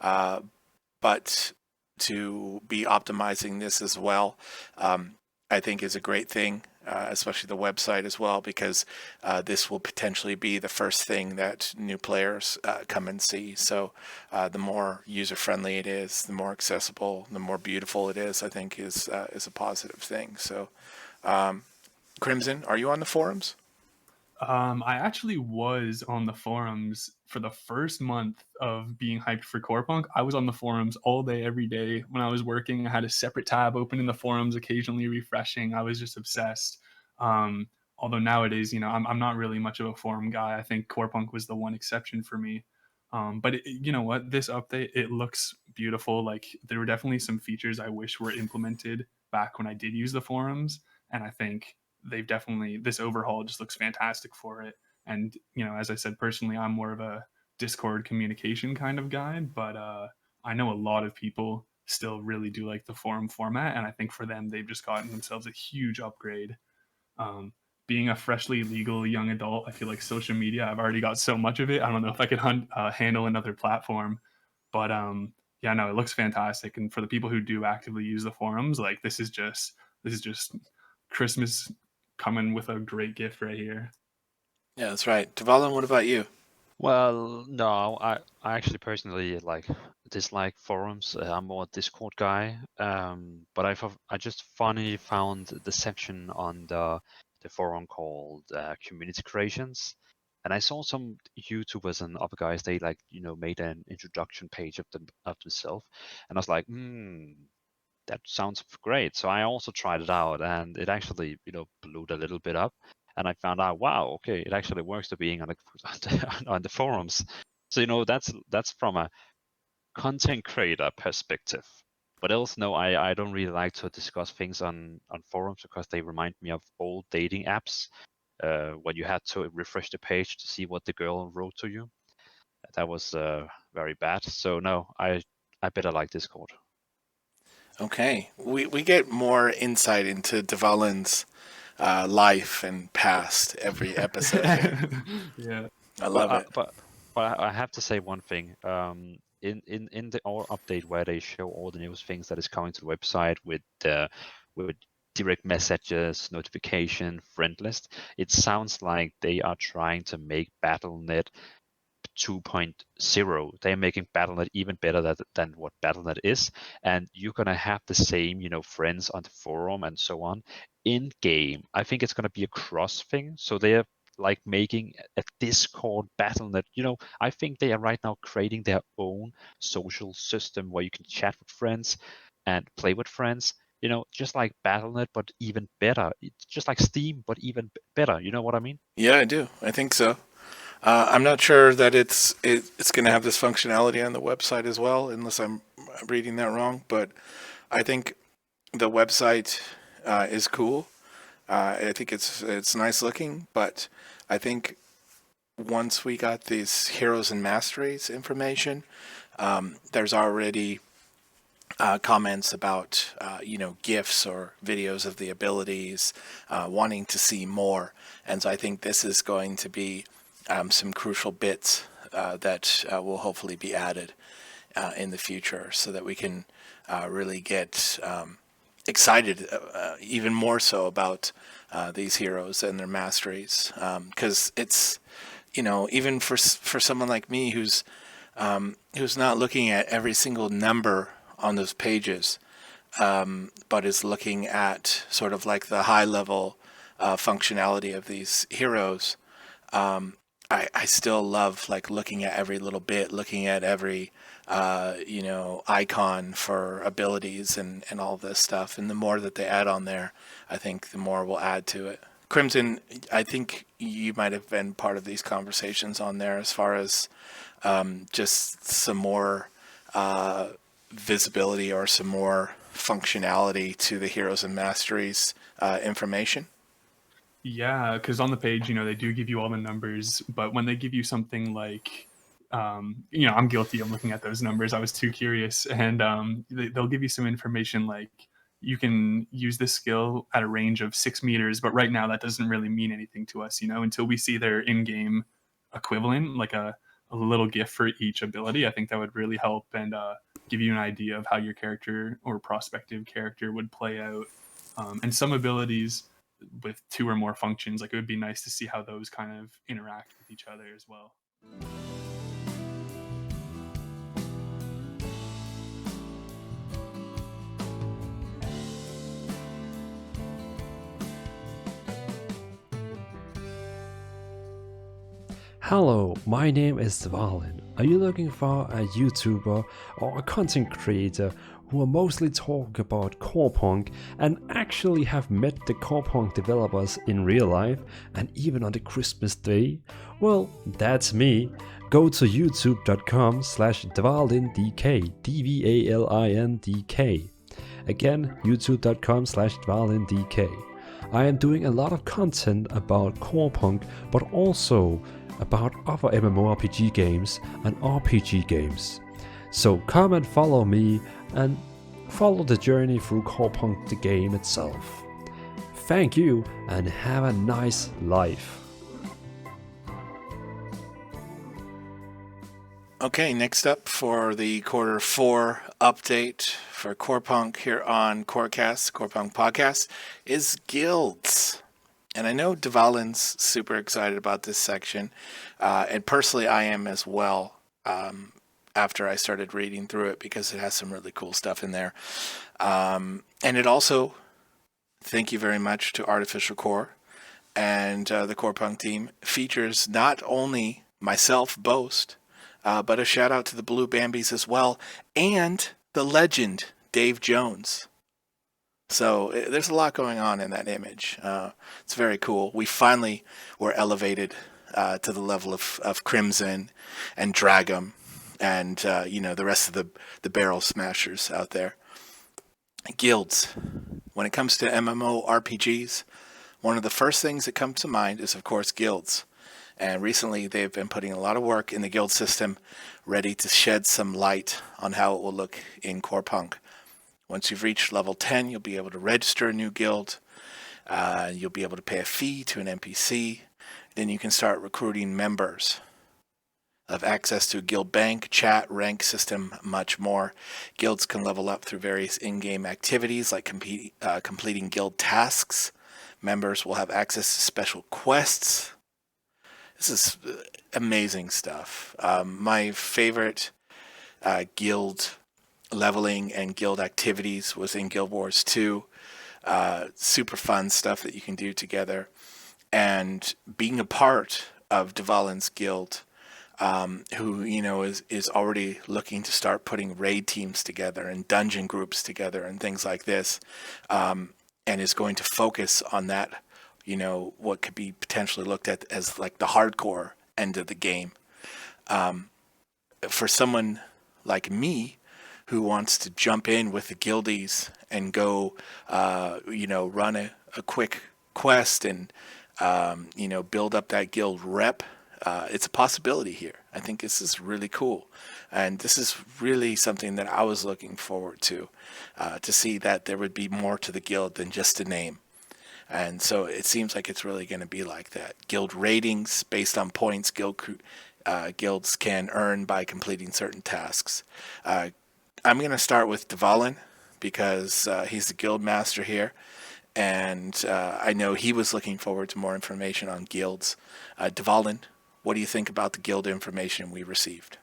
but to be optimizing this as well, I think is a great thing, especially the website as well, because this will potentially be the first thing that new players come and see. So the more user-friendly it is, the more accessible, the more beautiful it is, I think is a positive thing. So Crmsn, are you on the forums? I actually was on the forums for the first month of being hyped for Corepunk. I was on the forums all day, every day. When I was working, I had a separate tab open in the forums, occasionally refreshing. I was just obsessed. Although nowadays, I'm not really much of a forum guy. I think Corepunk was the one exception for me. But you know what? This update, it looks beautiful. Like, there were definitely some features I wish were implemented back when I did use the forums. And I think this overhaul just looks fantastic for it. And as I said, personally, I'm more of a Discord communication kind of guy, but I know a lot of people still really do like the forum format, and I think for them, they've just gotten themselves a huge upgrade. Being a freshly legal young adult, I feel like social media, I've already got so much of it. I don't know if I could handle another platform, but yeah, no, it looks fantastic. And for the people who do actively use the forums, like, this is just Christmas coming with a great gift right here. Yeah, that's right. Dvalin, what about you? Well, no, I actually personally dislike forums. I'm more a Discord guy. But I just funny found the section on the forum called community creations, and I saw some YouTubers and other guys, they made an introduction page of themselves, and I was like, that sounds great. So I also tried it out, and it actually blew it a little bit up. And I found out, wow, okay, it actually works to being on on the forums. So that's from a content creator perspective. But else, no, I don't really like to discuss things on forums because they remind me of old dating apps when you had to refresh the page to see what the girl wrote to you. That was very bad. So no, I better like Discord. Okay, we get more insight into Dvalin's life and past every episode here. Yeah. I love it. But I have to say one thing. In the update where they show all the news things that is coming to the website with direct messages, notification, friend list, it sounds like they are trying to make BattleNet 2.0. They're making BattleNet even better than what BattleNet is, and you're gonna have the same, friends on the forum and so on in game. I think it's gonna be a cross thing. So they're like making a Discord BattleNet. I think they are right now creating their own social system where you can chat with friends and play with friends. Just like BattleNet, but even better. It's just like Steam, but even better. You know what I mean? Yeah, I do. I think so. I'm not sure that it's going to have this functionality on the website as well, unless I'm reading that wrong. But I think the website is cool. I think it's nice looking, but I think once we got these heroes and masteries information, there's already comments about gifs or videos of the abilities, wanting to see more, and so I think this is going to be some crucial bits that will hopefully be added in the future, so that we can really get excited even more so about these heroes and their masteries, because it's even for someone like me who's not looking at every single number on those pages, but is looking at sort of like the high level functionality of these heroes. I still love like looking at every little bit, looking at every icon for abilities and all this stuff. And the more that they add on there, I think the more we'll add to it. Crmsn, I think you might have been part of these conversations on there as far as just some more visibility or some more functionality to the heroes and masteries information. Yeah, because on the page, they do give you all the numbers, but when they give you something like, I'm guilty of looking at those numbers. I was too curious, and they'll give you some information like you can use this skill at a range of 6 meters, but right now that doesn't really mean anything to us, until we see their in-game equivalent, like a little gift for each ability, I think that would really help and give you an idea of how your character or prospective character would play out. And some abilities with 2 or more functions, like it would be nice to see how those kind of interact with each other as well. Hello, my name is Dvalin. Are you looking for a YouTuber or a content creator who are mostly talking about Corepunk and actually have met the Corepunk developers in real life and even on the Christmas day? Well, that's me. Go to youtube.com/dvalindk, DVALINDK. Again, youtube.com/dvalindk. I am doing a lot of content about Corepunk, but also about other MMORPG games and RPG games. So come and follow me and follow the journey through Corepunk the game itself. Thank you and have a nice life. Okay, next up for the Q4 update for Corepunk here on CORECAST, Corepunk podcast, is guilds. And I know Dvalin's super excited about this section, and personally I am as well, after I started reading through it, because it has some really cool stuff in there. And it also, thank you very much to Artificial Core and the Corepunk team, features not only myself, Boast, but a shout out to the Blue Bambies as well, and the legend, Dave Jones. So there's a lot going on in that image. It's very cool. We finally were elevated to the level of Crmsn and Dragum and the rest of the barrel smashers out there. Guilds. When it comes to MMORPGs, one of the first things that comes to mind is, of course, guilds. And recently they've been putting a lot of work in the guild system, ready to shed some light on how it will look in Corepunk. Once you've reached level 10, you'll be able to register a new guild. You'll be able to pay a fee to an NPC. Then you can start recruiting members. Have access to a guild bank, chat, rank system, much more. Guilds can level up through various in-game activities like completing guild tasks. Members will have access to special quests. This is amazing stuff. My favorite guild leveling and guild activities was in Guild Wars 2. Super fun stuff that you can do together. And being a part of Dvalin's guild, who is already looking to start putting raid teams together and dungeon groups together and things like this, and is going to focus on that, what could be potentially looked at as like the hardcore end of the game. For someone like me, who wants to jump in with the guildies and go, run a quick quest and, build up that guild rep, it's a possibility here. I think this is really cool. And this is really something that I was looking forward to see that there would be more to the guild than just a name. And so it seems like it's really going to be like that. Guild ratings based on points guilds can earn by completing certain tasks. I'm going to start with Dvalin because he's the guild master here, and I know he was looking forward to more information on guilds. Dvalin, what do you think about the guild information we received?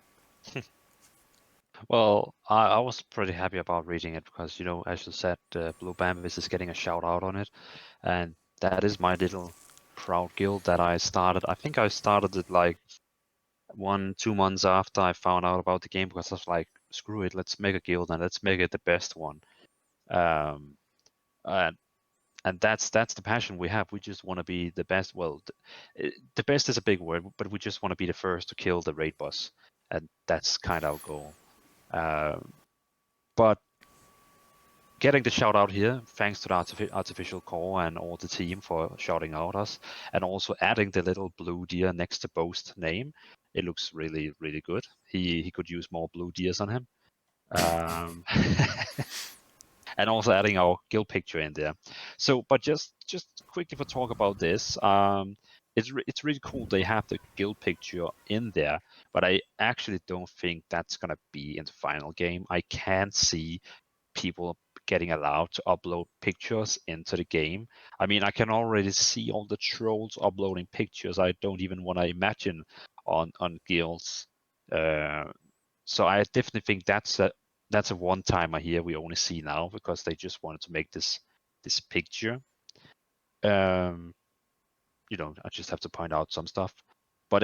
Well, I was pretty happy about reading it because, as you said, Blue Bambis is getting a shout out on it. And that is my little proud guild that I started. I think I started it like 1-2 months after I found out about the game, because I was like, screw it, let's make a guild and let's make it the best one. And that's the passion we have. We just want to be the best. Well, the best is a big word, but we just want to be the first to kill the raid boss. And that's kind of our goal. But getting the shout out here, thanks to the Artificial Core and all the team for shouting out us, and also adding the little blue deer next to Boast name. It looks really, really good. He could use more blue deers on him. And also adding our guild picture in there. So, but just quickly for talk about this. it's really cool they have the guild picture in there, but I actually don't think that's gonna be in the final game. I can't see people getting allowed to upload pictures into the game. I mean, I can already see all the trolls uploading pictures. I don't even want to imagine on guilds. So I definitely think that's a one-timer here we only see now because they just wanted to make this picture. I just have to point out some stuff. But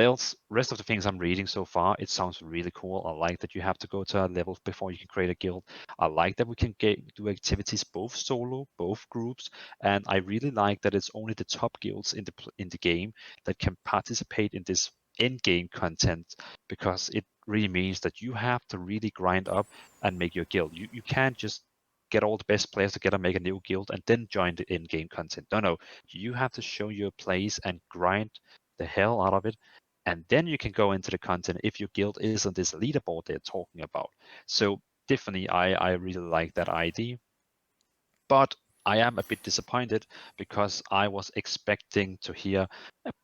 rest of the things I'm reading so far, it sounds really cool. I like that you have to go to a level before you can create a guild. I like that we can do activities both solo, both groups, and I really like that it's only the top guilds in the game that can participate in this in-game content, because it really means that you have to really grind up and make your guild. You can't just get all the best players together, make a new guild, and then join the in-game content. No, you have to show your plays and grind the hell out of it, and then you can go into the content if your guild is on this leaderboard they're talking about. So definitely, I really like that idea, but I am a bit disappointed because I was expecting to hear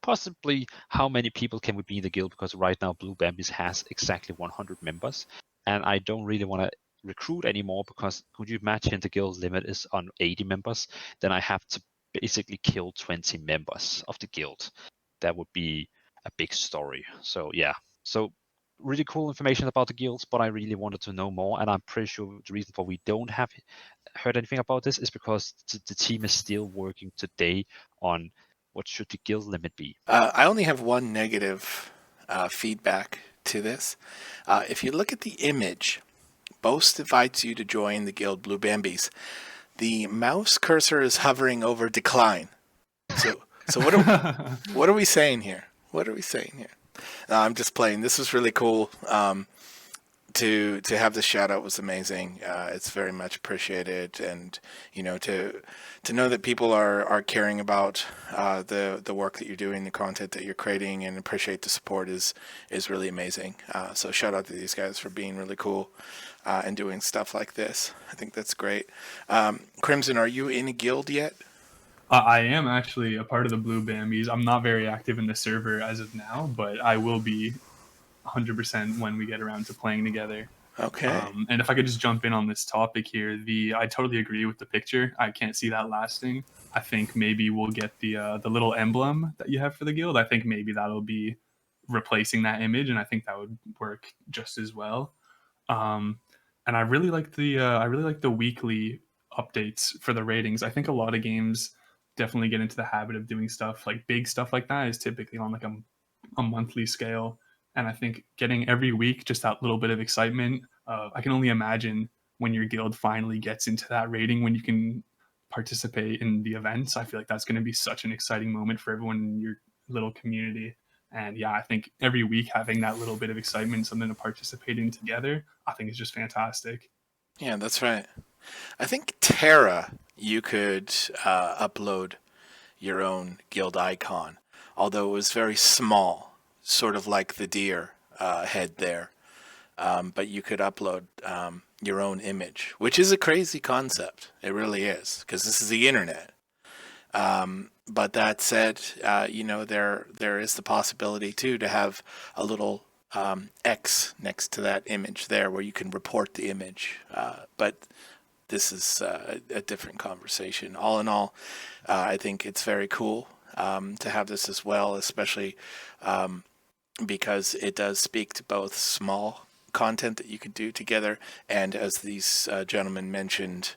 possibly how many people can we be in the guild, because right now Blue Bambies has exactly 100 members, and I don't really want to recruit anymore, because could you imagine the guild limit is on 80 members? Then I have to basically kill 20 members of the guild. That would be a big story. So yeah, so really cool information about the guilds, but I really wanted to know more, and I'm pretty sure the reason for we don't have heard anything about this is because the team is still working today on what should the guild limit be. I only have one negative feedback to this. If you look at the image, Boast invites you to join the guild Blue Bambies. The mouse cursor is hovering over decline. So what are we saying here? What are we saying here? No, I'm just playing. This was really cool. To have the shout out was amazing. It's very much appreciated, and to know that people are caring about the work that you're doing, the content that you're creating, and appreciate the support is really amazing. So shout out to these guys for being really cool and doing stuff like this. I think that's great. Crmsn, are you in a guild yet? I am actually a part of the Blue Bambies. I'm not very active in the server as of now, but I will be 100% when we get around to playing together. Okay. And if I could just jump in on this topic here, I totally agree with the picture. I can't see that lasting. I think maybe we'll get the little emblem that you have for the guild. I think maybe that'll be replacing that image, and I think that would work just as well. And I really like the weekly updates for the ratings. I think a lot of games definitely get into the habit of doing stuff like big stuff like that is typically on like a monthly scale. And I think getting every week just that little bit of excitement, I can only imagine when your guild finally gets into that rating, when you can participate in the events. I feel like that's going to be such an exciting moment for everyone in your little community. And yeah, I think every week having that little bit of excitement, something to participate in together, I think is just fantastic. Yeah, that's right. I think Terra, you could upload your own guild icon, although it was very small, sort of like the deer head there. But you could upload your own image, which is a crazy concept. It really is, because this is the internet. But that said, there is the possibility too to have a little X next to that image there, where you can report the image. But this is a different conversation. All in all, I think it's very cool to have this as well, especially because it does speak to both small content that you could do together, and as these gentlemen mentioned,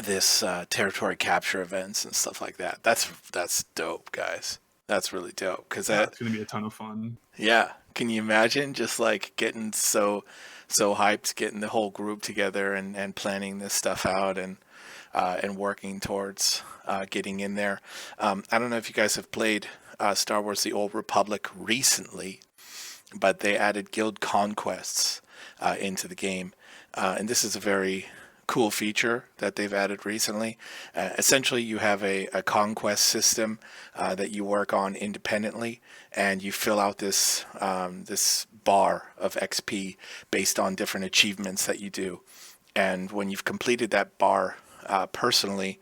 this territory capture events and stuff like that. That's dope, guys. That's really dope, because That's going to be a ton of fun. yeah, can you imagine just like getting so hyped, getting the whole group together and planning this stuff out and working towards getting in there. I don't know if you guys have played Star Wars The Old Republic recently, but they added guild conquests into the game, and this is a very cool feature that they've added recently. Essentially, you have a conquest system that you work on independently, and you fill out this bar of XP based on different achievements that you do. And when you've completed that bar personally,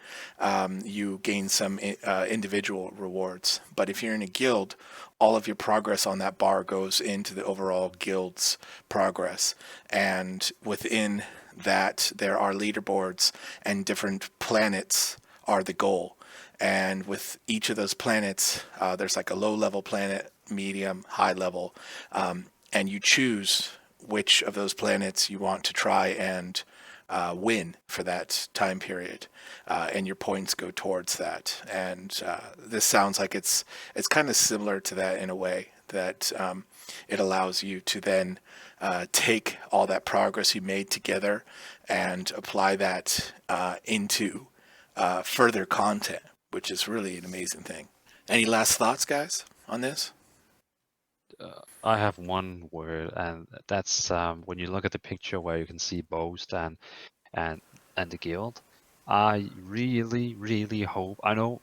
you gain some individual rewards. But if you're in a guild, all of your progress on that bar goes into the overall guild's progress. And within that, there are leaderboards, and different planets are the goal. And with each of those planets, there's like a low-level planet, medium, high level, and you choose which of those planets you want to try and win for that time period, and your points go towards that. And this sounds like it's kind of similar to that in a way that it allows you to then take all that progress you made together and apply that into further content, which is really an amazing thing. Any last thoughts, guys, on this? I have one word, and that's when you look at the picture where you can see Boast and the guild. I really hope, I know,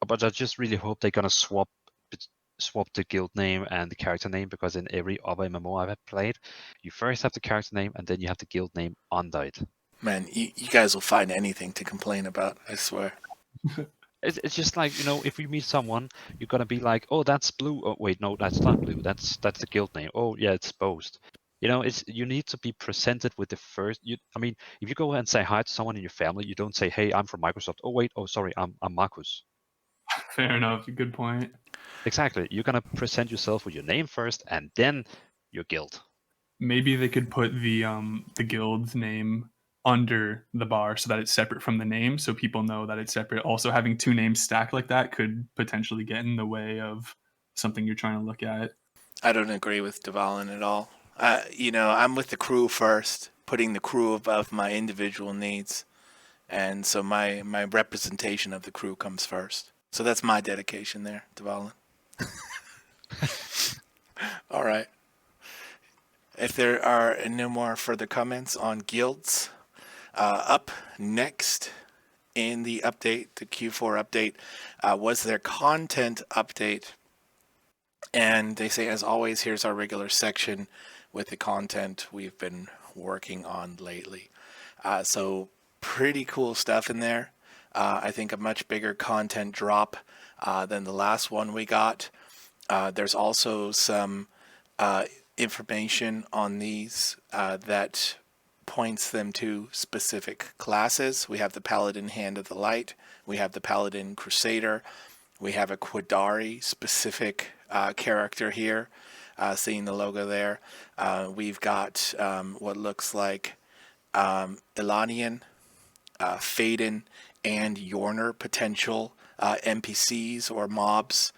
but I just really hope they're gonna swap the guild name and the character name, because in every other MMO I've played, you first have the character name and then you have the guild name under it. Man, you guys will find anything to complain about, I swear. It's just like, if you meet someone, you're gonna be like, oh, that's Blue. Oh, wait, no, that's not Blue. That's the guild name. Oh, yeah, it's Boast. You need to be presented with the first. If you go and say hi to someone in your family, you don't say, hey, I'm from Microsoft. Oh, wait, oh, sorry, I'm Marcus. Fair enough. Good point. Exactly. You're gonna present yourself with your name first, and then your guild. Maybe they could put the guild's name under the bar so that it's separate from the name, so people know that it's separate. Also, having two names stacked like that could potentially get in the way of something you're trying to look at. I don't agree with Dvalin at all. I'm with the crew first, putting the crew above my individual needs. And so my representation of the crew comes first. So that's my dedication there, Dvalin. All right. If there are no more further comments on guilds, up next in the update, the Q4 update, was their content update. And they say, as always, here's our regular section with the content we've been working on lately. So pretty cool stuff in there. I think a much bigger content drop than the last one we got. There's also some information on these that points them to specific classes. We have the Paladin Hand of the Light. We have the Paladin Crusader. We have a Quaddari specific character here, seeing the logo there. We've got what looks like Elanian, Faden, and Yorner potential NPCs or mobs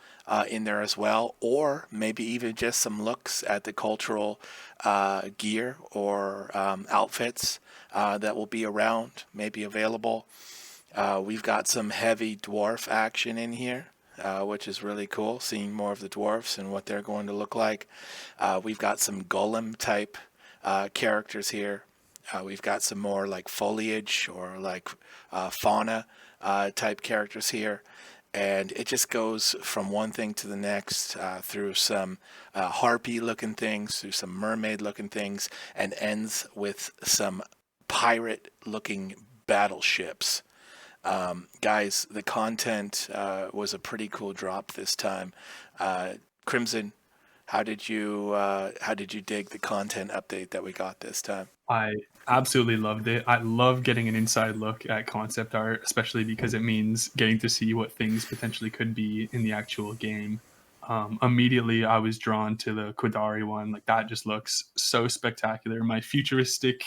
in there as well, or maybe even just some looks at the cultural gear or outfits that will be around, maybe available. We've got some heavy dwarf action in here, which is really cool, seeing more of the dwarfs and what they're going to look like. We've got some golem type characters here. We've got some more like foliage or like fauna type characters here. And it just goes from one thing to the next through some harpy-looking things, through some mermaid-looking things, and ends with some pirate-looking battleships. Guys, the content was a pretty cool drop this time. Crmsn, how did you dig the content update that we got this time? I absolutely loved it. I love getting an inside look at concept art, especially because it means getting to see what things potentially could be in the actual game. Immediately, I was drawn to the Quaddari one. Like, that just looks so spectacular. My futuristic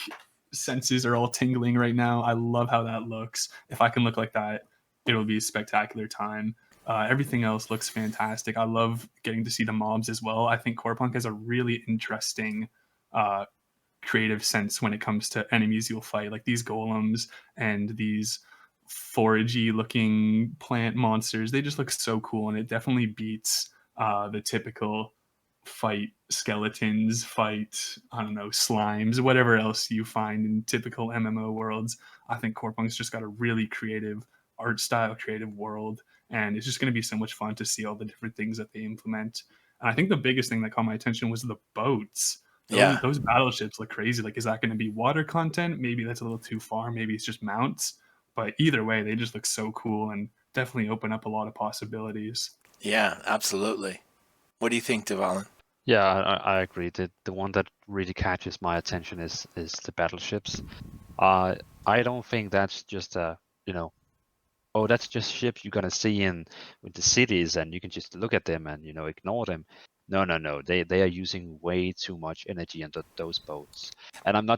senses are all tingling right now. I love how that looks. If I can look like that, it'll be a spectacular time. Everything else looks fantastic. I love getting to see the mobs as well. I think Corepunk has a really interesting creative sense when it comes to enemies you'll fight, like these golems and these foragey looking plant monsters. They just look so cool, and it definitely beats the typical fight skeletons, fight, I don't know, slimes, whatever else you find in typical MMO worlds. I think Corepunk's just got a really creative art style, creative world, and it's just going to be so much fun to see all the different things that they implement. And I think the biggest thing that caught my attention was the boats. Those battleships look crazy. Like, is that going to be water content? Maybe that's a little too far. Maybe it's just mounts. But either way, they just look so cool and definitely open up a lot of possibilities. Yeah, absolutely. What do you think, Dvalin? Yeah, I agree. The one that really catches my attention is the battleships. I don't think that's just oh, that's just ships you're gonna see in with the cities, and you can just look at them and ignore them. No. They are using way too much energy into those boats, and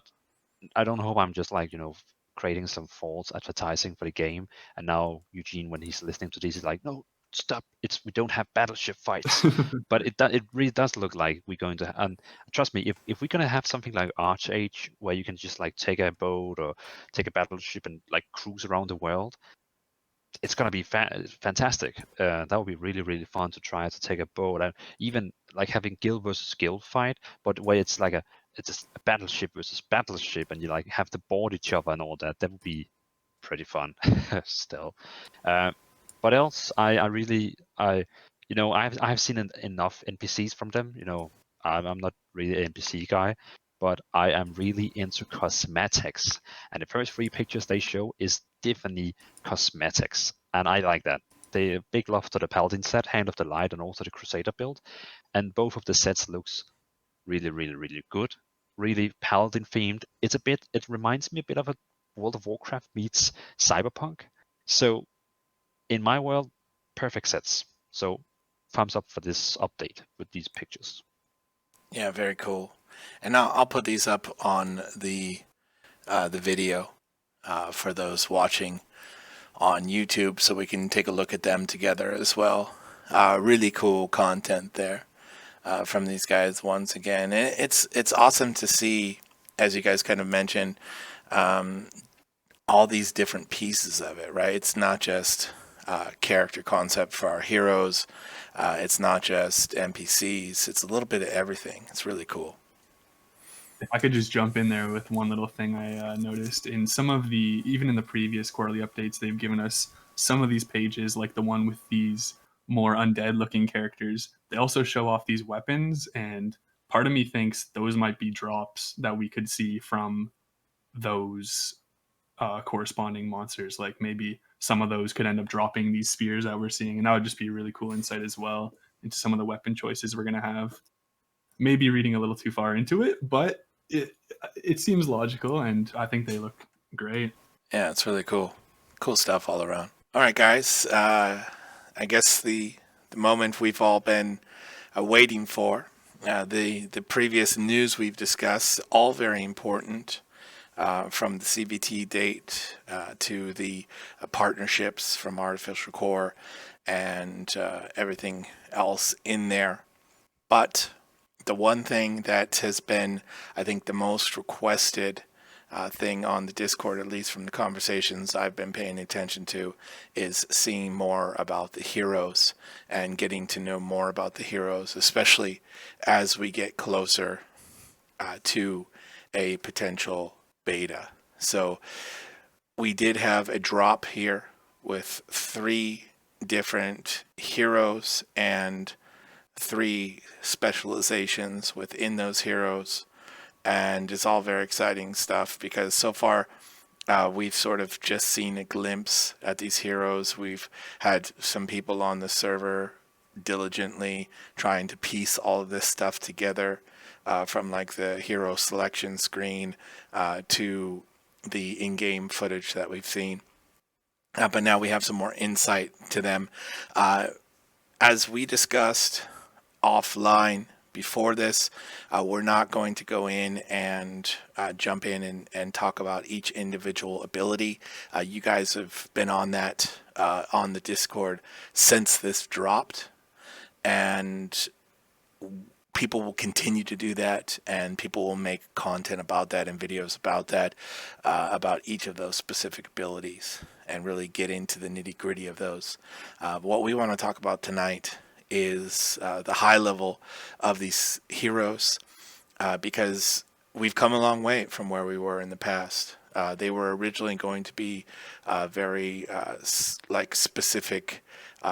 I don't hope I'm just like creating some false advertising for the game. And now Eugene, when he's listening to this, is like, no, stop! We don't have battleship fights. But it really does look like we're going to. And trust me, if we're gonna have something like Arch Age, where you can just like take a boat or take a battleship and like cruise around the world, it's gonna be fantastic. That would be really really fun to try to take a boat, and even like having guild versus guild fight, but where it's like it's a battleship versus battleship, and you like have to board each other and all that. That would be pretty fun still. But else, I've seen enough NPCs from them. I'm not really an NPC guy, but I am really into cosmetics, and the first 3 pictures they show is definitely cosmetics, and I like that. They big love to the paladin set, Hand of the Light, and also the crusader build, and both of the sets looks really really really good, really paladin themed. It reminds me a bit of a World of Warcraft meets Cyberpunk. So in my world, perfect sets. So thumbs up for this update with these pictures. Yeah, very cool. And I'll put these up on the video for those watching on YouTube, so we can take a look at them together as well. Really cool content there from these guys once again. And it's awesome to see, as you guys kind of mentioned, all these different pieces of it, right? It's not just character concept for our heroes. It's not just NPCs. It's a little bit of everything. It's really cool. If I could just jump in there with one little thing I noticed in some of even in the previous quarterly updates, they've given us some of these pages, like the one with these more undead looking characters. They also show off these weapons, and part of me thinks those might be drops that we could see from those corresponding monsters. Like maybe some of those could end up dropping these spears that we're seeing, and that would just be a really cool insight as well into some of the weapon choices we're going to have. Maybe reading a little too far into it, but it seems logical, and I think they look great. Yeah, it's really cool. Cool stuff all around. All right, guys. I guess the moment we've all been waiting for. The previous news we've discussed, all very important, from the CVT date to the partnerships from Artificial Core and everything else in there. But the one thing that has been, I think, the most requested thing on the Discord, at least from the conversations I've been paying attention to, is seeing more about the heroes and getting to know more about the heroes, especially as we get closer to a potential beta. So we did have a drop here with 3 different heroes and 3 specializations within those heroes, and it's all very exciting stuff because so far we've sort of just seen a glimpse at these heroes. We've had some people on the server diligently trying to piece all of this stuff together, from like the hero selection screen to the in-game footage that we've seen, but now we have some more insight to them. As we discussed offline before this, we're not going to go in and jump in and talk about each individual ability. You guys have been on that on the Discord since this dropped, and people will continue to do that, and people will make content about that and videos about that, about each of those specific abilities, and really get into the nitty-gritty of those. What we want to talk about tonight is the high level of these heroes, because we've come a long way from where we were in the past. They were originally going to be very like specific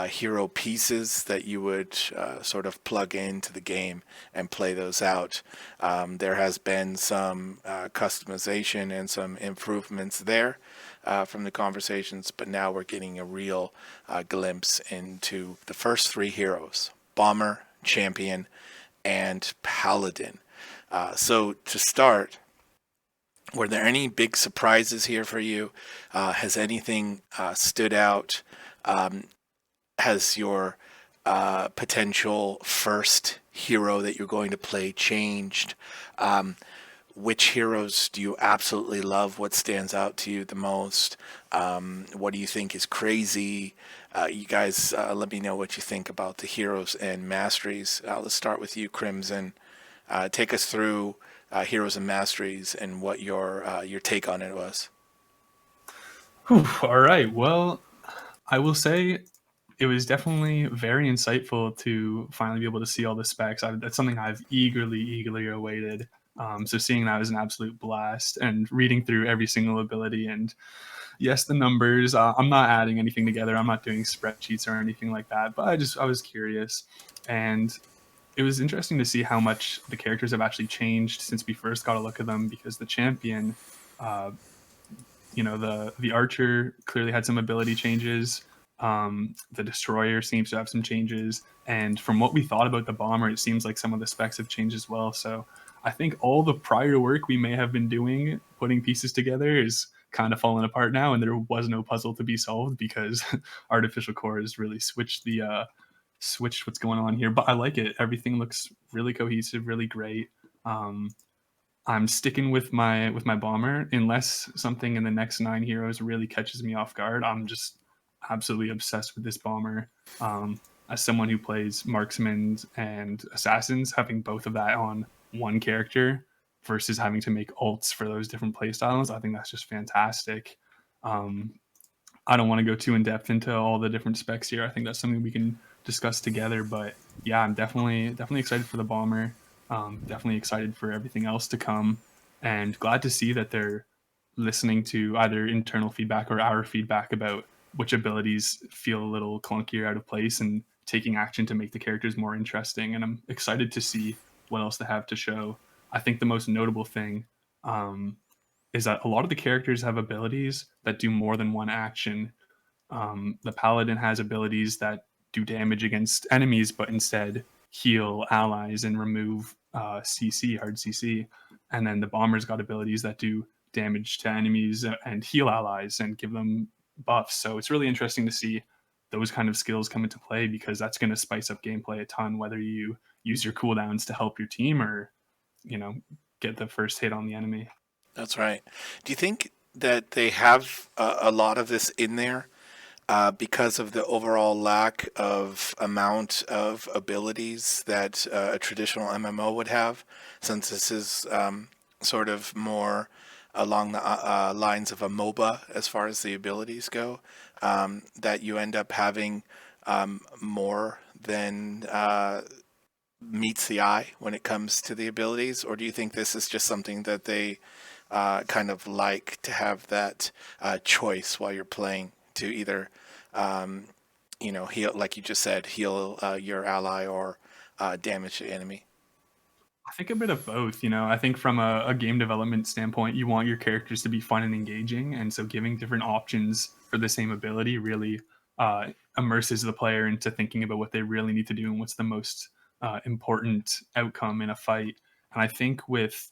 hero pieces that you would sort of plug into the game and play those out. There has been some customization and some improvements there from the conversations, but now we're getting a real glimpse into the first three heroes: Bomber, Champion, and Paladin. So to start, were there any big surprises here for you? Has anything stood out? Has your potential first hero that you're going to play changed? Which heroes do you absolutely love? What stands out to you the most? What do you think is crazy? You guys, let me know what you think about the heroes and masteries. Let's start with you, Crmsn. Take us through heroes and masteries and what your take on it was. All right. Well, I will say it was definitely very insightful to finally be able to see all the specs. That's something I've eagerly awaited. So seeing that was an absolute blast, and reading through every single ability, and yes, the numbers. I'm not adding anything together. I'm not doing spreadsheets or anything like that. But I was curious, and it was interesting to see how much the characters have actually changed since we first got a look at them. Because the champion, the archer clearly had some ability changes. The destroyer seems to have some changes, and from what we thought about the bomber, it seems like some of the specs have changed as well. So I think all the prior work we may have been doing, putting pieces together, is kind of falling apart now, and there was no puzzle to be solved because artificial core has really switched what's going on here. But I like it. Everything looks really cohesive, really great. I'm sticking with my bomber unless something in the next 9 heroes really catches me off guard. I'm just absolutely obsessed with this bomber. As someone who plays marksmen and assassins, having both of that on one character versus having to make ults for those different playstyles, I think that's just fantastic. I don't want to go too in depth into all the different specs here. I think that's something we can discuss together. But yeah, I'm definitely excited for the bomber. Definitely excited for everything else to come, and glad to see that they're listening to either internal feedback or our feedback about which abilities feel a little clunkier, out of place, and taking action to make the characters more interesting. And I'm excited to see what else they have to show. I think the most notable thing is that a lot of the characters have abilities that do more than one action. The paladin has abilities that do damage against enemies, but instead heal allies and remove CC, hard CC. And then the bomber's got abilities that do damage to enemies and heal allies and give them buffs. So it's really interesting to see those kind of skills come into play, because that's going to spice up gameplay a ton, whether you use your cooldowns to help your team or, get the first hit on the enemy. That's right. Do you think that they have a lot of this in there because of the overall lack of amount of abilities that a traditional MMO would have, since this is sort of more along the lines of a MOBA as far as the abilities go, that you end up having more than meets the eye when it comes to the abilities? Or do you think this is just something that they kind of like to have that choice while you're playing to either heal, like you just said, heal your ally or damage the enemy? I think a bit of both. I think from a game development standpoint, you want your characters to be fun and engaging, and so giving different options for the same ability really immerses the player into thinking about what they really need to do and what's the most important outcome in a fight. And I think with,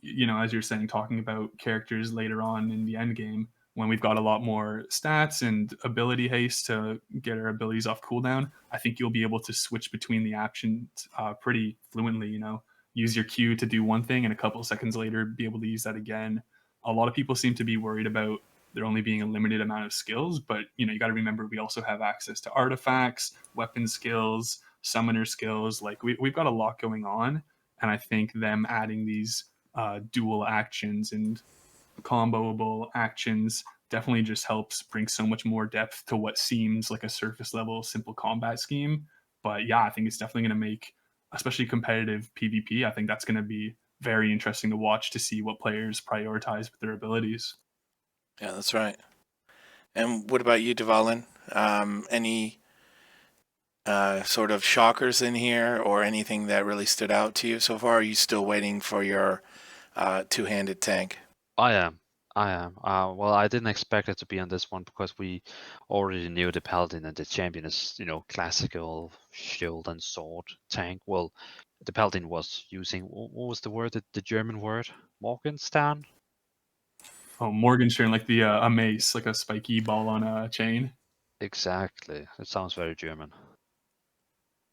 as you're saying, talking about characters later on in the end game, when we've got a lot more stats and ability haste to get our abilities off cooldown, I think you'll be able to switch between the actions pretty fluently. Use your Q to do one thing and a couple of seconds later be able to use that again. A lot of people seem to be worried about there only being a limited amount of skills, but you got to remember we also have access to artifacts, weapon skills, summoner skills. Like we've got a lot going on, and I think them adding these dual actions and comboable actions definitely just helps bring so much more depth to what seems like a surface level simple combat scheme. But yeah, I think it's definitely going to make, especially competitive PvP, I think that's going to be very interesting to watch, to see what players prioritize with their abilities. Yeah, that's right. And what about you, Dvalin? Any sort of shockers in here or anything that really stood out to you so far? Or are you still waiting for your two-handed tank? I am. I am. Well, I didn't expect it to be on this one because we already knew the paladin and the champion is, classical shield and sword tank. Well, the paladin was using what was the word? The German word? Morgenstern? Oh, Morgenstern, like the a mace, like a spiky ball on a chain. Exactly. It sounds very German.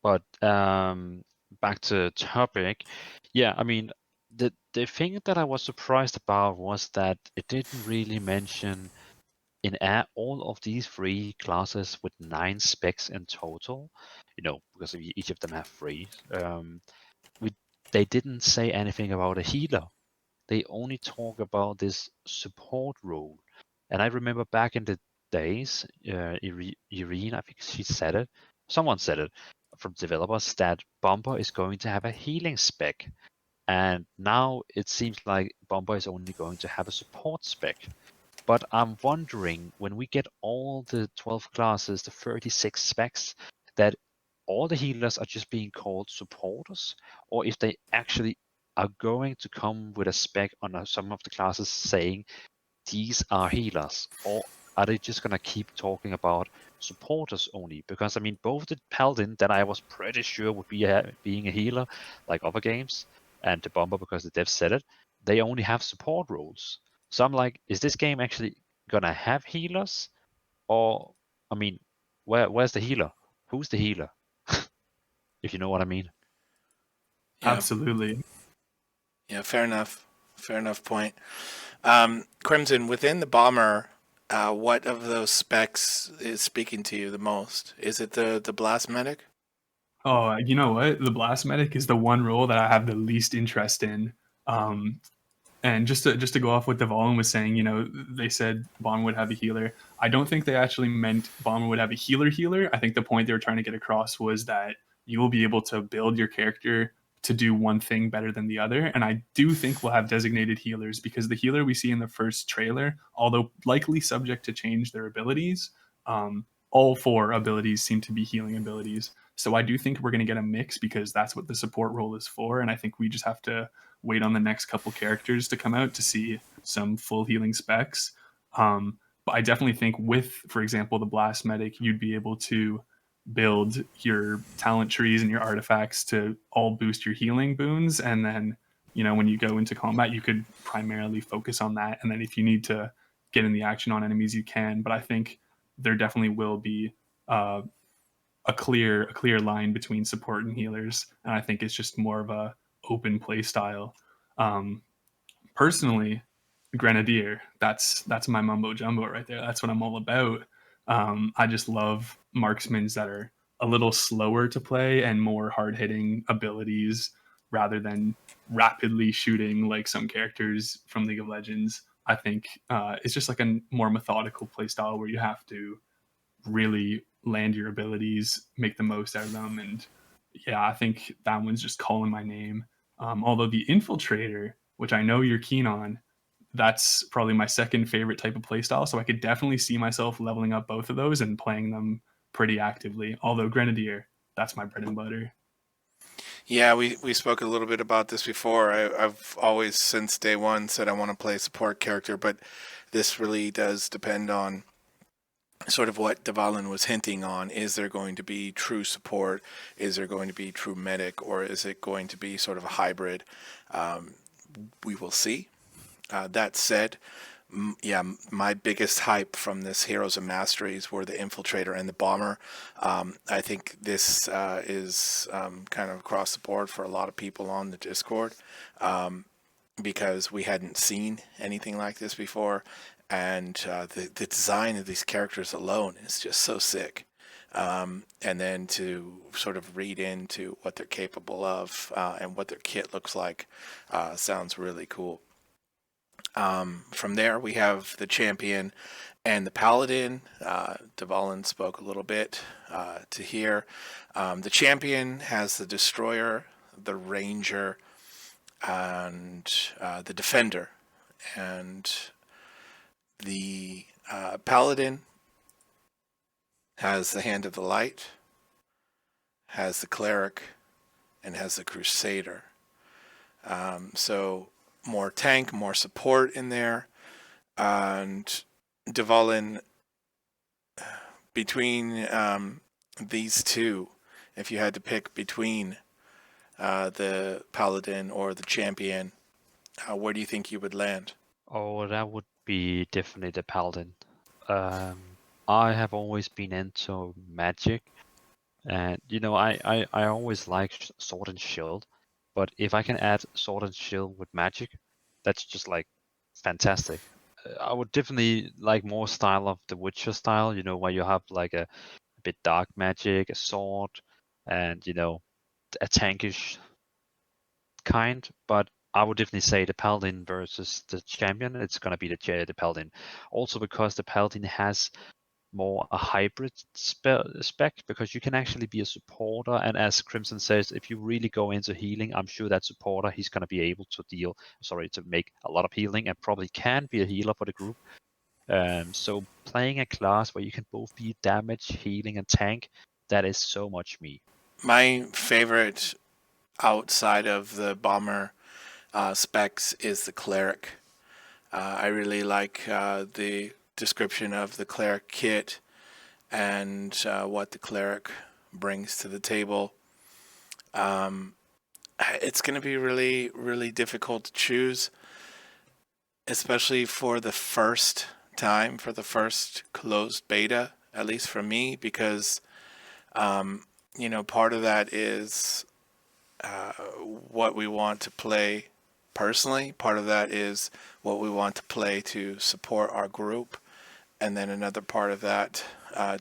But back to topic. Yeah, I mean, the thing that I was surprised about was that it didn't really mention all of these three classes with 9 specs in total, because each of them have 3. We They didn't say anything about a healer. They only talk about this support role. And I remember back in the days, Irene, I think she said it. Someone said it from developers that Bomber is going to have a healing spec. And now it seems like Bomber is only going to have a support spec. But I'm wondering when we get all the 12 classes, the 36 specs, that all the healers are just being called supporters, or if they actually are going to come with a spec on some of the classes saying these are healers, or are they just going to keep talking about supporters only? Because I mean, both the paladin that I was pretty sure would be being a healer, like other games, and the bomber because the dev said it, they only have support roles. So I'm like, is this game actually gonna have healers, or I mean, where's the healer? Who's the healer? If you know what I mean. Yeah, Absolutely. yeah, fair enough. Fair enough point. Crmsn, within the bomber, what of those specs is speaking to you the most? Is it the blast medic? Oh, you know what? The blast medic is the one role that I have the least interest in. Um, and just to go off what Dvalin was saying, they said Bond would have a healer. I don't think they actually meant Bond would have a healer. I think the point they were trying to get across was that you will be able to build your character to do one thing better than the other. And I do think we'll have designated healers because the healer we see in the first trailer, although likely subject to change their abilities, all 4 abilities seem to be healing abilities. So I do think we're going to get a mix because that's what the support role is for. And I think we just have to wait on the next couple characters to come out to see some full healing specs. But I definitely think with, for example, the blast medic, you'd be able to build your talent trees and your artifacts to all boost your healing boons. And then, when you go into combat, you could primarily focus on that. And then if you need to get in the action on enemies, you can. But I think there definitely will be a clear line between support and healers, and I think it's just more of a open play style. Um, Personally, Grenadier, that's my mumbo jumbo right there. That's what I'm all about. I just love marksmen that are a little slower to play and more hard hitting abilities rather than rapidly shooting like some characters from League of Legends. I think it's just like a more methodical play style where you have to really land your abilities, make the most out of them. And yeah, I think that one's just calling my name. Although the infiltrator, which I know you're keen on, that's probably my second favorite type of playstyle. So I could definitely see myself leveling up both of those and playing them pretty actively. Although Grenadier, that's my bread and butter. Yeah, we spoke a little bit about this before. I've always, since day one, said I want to play a support character, but this really does depend on sort of what Dvalin was hinting on. Is there going to be true support? Is there going to be true medic? Or is it going to be sort of a hybrid? We will see. That said, yeah, my biggest hype from this Heroes and Masteries were the Infiltrator and the Bomber. I think this is kind of across the board for a lot of people on the Discord because we hadn't seen anything like this before. And the design of these characters alone is just so sick. And then to sort of read into what they're capable of and what their kit looks like sounds really cool. From there, we have the champion and the paladin. Dvalin spoke a little bit to here. The champion has the destroyer, the ranger, and the defender. And The paladin has the Hand of the Light, has the cleric, and has the crusader. So more tank, more support in there. And Dvalin, between these two, if you had to pick between the paladin or the champion, where do you think you would land? Oh, that would be definitely the paladin. I have always been into magic, and I always liked sword and shield. But if I can add sword and shield with magic, that's just like fantastic. I would definitely like more style of the Witcher style, where you have like a bit dark magic, a sword, and a tankish kind. But I would definitely say the paladin versus the champion. It's gonna be the paladin, also because the paladin has more a hybrid spec, because you can actually be a supporter, and as Crmsn says, if you really go into healing, I'm sure that supporter, he's going to be able to make a lot of healing, and probably can be a healer for the group. So playing a class where you can both be damage, healing, and tank, that is so much me. My favorite outside of the bomber specs is the cleric. I really like the description of the cleric kit and what the cleric brings to the table. It's going to be really, really difficult to choose, especially for the first time, for the first closed beta, at least for me, because, part of that is what we want to play personally. Part of that is what we want to play to support our group. And then another part of that,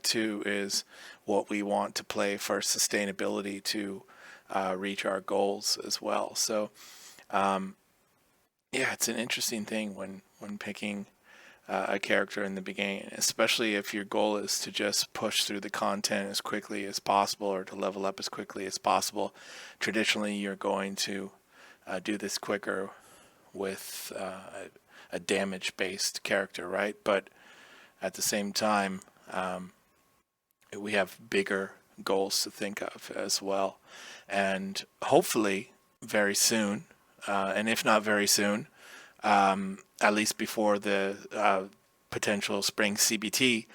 too, is what we want to play for sustainability to reach our goals as well. So, it's an interesting thing when picking a character in the beginning, especially if your goal is to just push through the content as quickly as possible or to level up as quickly as possible. Traditionally, you're going to do this quicker with a damage-based character, right? But at the same time, we have bigger goals to think of as well. And hopefully very soon, and if not very soon, at least before the potential spring CBT,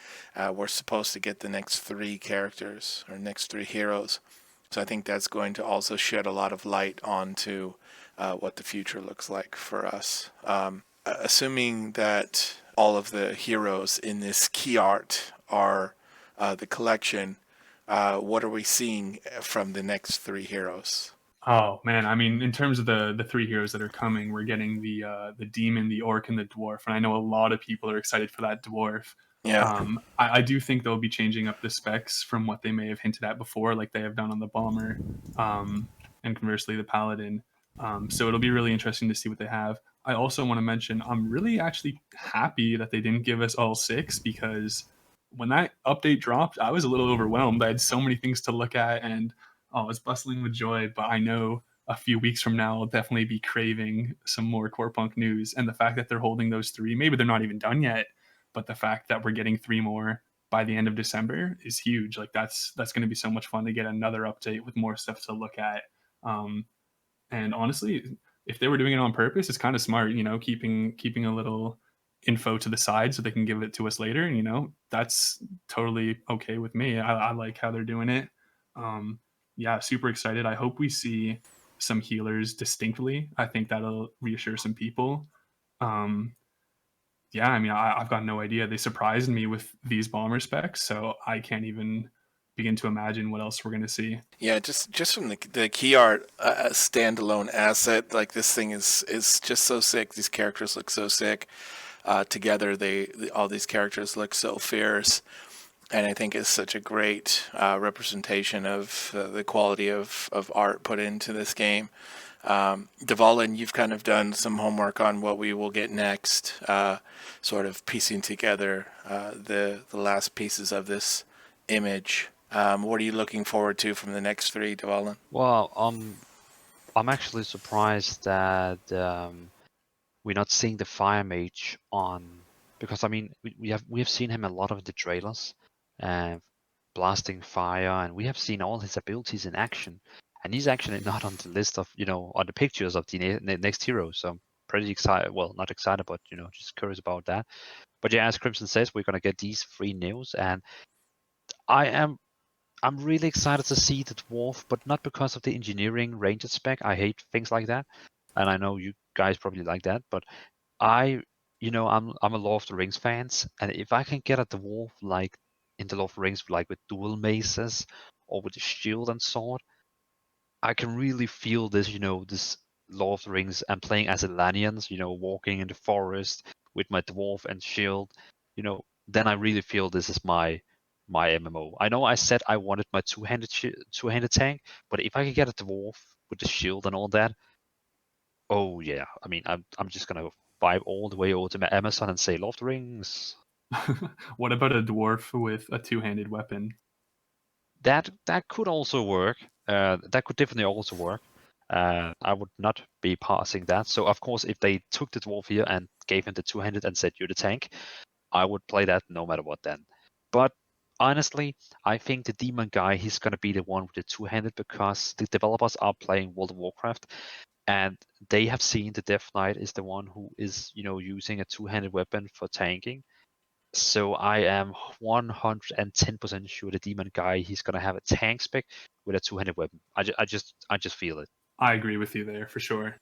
we're supposed to get the next 3 characters or next 3 heroes. So I think that's going to also shed a lot of light onto what the future looks like for us. Assuming that all of the heroes in this key art are the collection, what are we seeing from the next 3 heroes? Oh man, I mean, in terms of the 3 heroes that are coming, we're getting the demon, the orc, and the dwarf, and I know a lot of people are excited for that dwarf. Yeah. I do think they'll be changing up the specs from what they may have hinted at before, like they have done on the bomber, and conversely the paladin. So it'll be really interesting to see what they have. I also want to mention I'm really actually happy that they didn't give us all 6, because when that update dropped, I was a little overwhelmed. I had so many things to look at, and I was bustling with joy. But I know a few weeks from now I'll definitely be craving some more Corepunk news. And the fact that they're holding those 3, maybe they're not even done yet, but the fact that we're getting 3 more by the end of December is huge. Like that's going to be so much fun to get another update with more stuff to look at. And honestly, if they were doing it on purpose, it's kind of smart, keeping a little info to the side so they can give it to us later. That's totally okay with me. I like how they're doing it. Super excited. I hope we see some healers distinctly. I think that'll reassure some people. I've got no idea. They surprised me with these bomber specs, so I can't even begin to imagine what else we're going to see. Yeah, just from the key art standalone asset, like this thing is just so sick. These characters look so sick. Together, all these characters look so fierce. And I think it's such a great representation of the quality of art put into this game. Dvalin, you've kind of done some homework on what we will get next, sort of piecing together the last pieces of this image. What are you looking forward to from the next 3, Dvalin? Well, I'm actually surprised that we're not seeing the Fire Mage on because I mean we have seen him a lot of the trailers, uh, blasting fire, and we have seen all his abilities in action, and he's actually not on the list of on the pictures of the next hero. So I'm pretty excited. Well, not excited, but just curious about that. But yeah, as Crimson says, we're gonna get these 3 news, and I'm really excited to see the dwarf, but not because of the engineering ranger spec. I hate things like that, and I know you guys probably like that, but I'm a Lord of the Rings fans, and if I can get a dwarf like in the Lord of the Rings, like with dual maces or with a shield and sword, I can really feel this, this Lord of the Rings. I'm playing as Elanians, walking in the forest with my dwarf and shield, then I really feel this is my MMO. I know I said I wanted my two-handed tank, but if I could get a dwarf with the shield and all that, oh yeah. I mean, I'm just gonna vibe all the way over to Amazon and say Lord of the Rings. What about a dwarf with a two-handed weapon? That could also work. That could definitely also work. I would not be passing that. So of course, if they took the dwarf here and gave him the two-handed and said you're the tank, I would play that no matter what then. But honestly, I think the demon guy, he's gonna be the one with the two-handed because the developers are playing World of Warcraft, and they have seen the Death Knight is the one who is using a two-handed weapon for tanking. So I am 110% sure the demon guy, he's gonna have a tank spec with a two-handed weapon. I just feel it. I agree with you there for sure.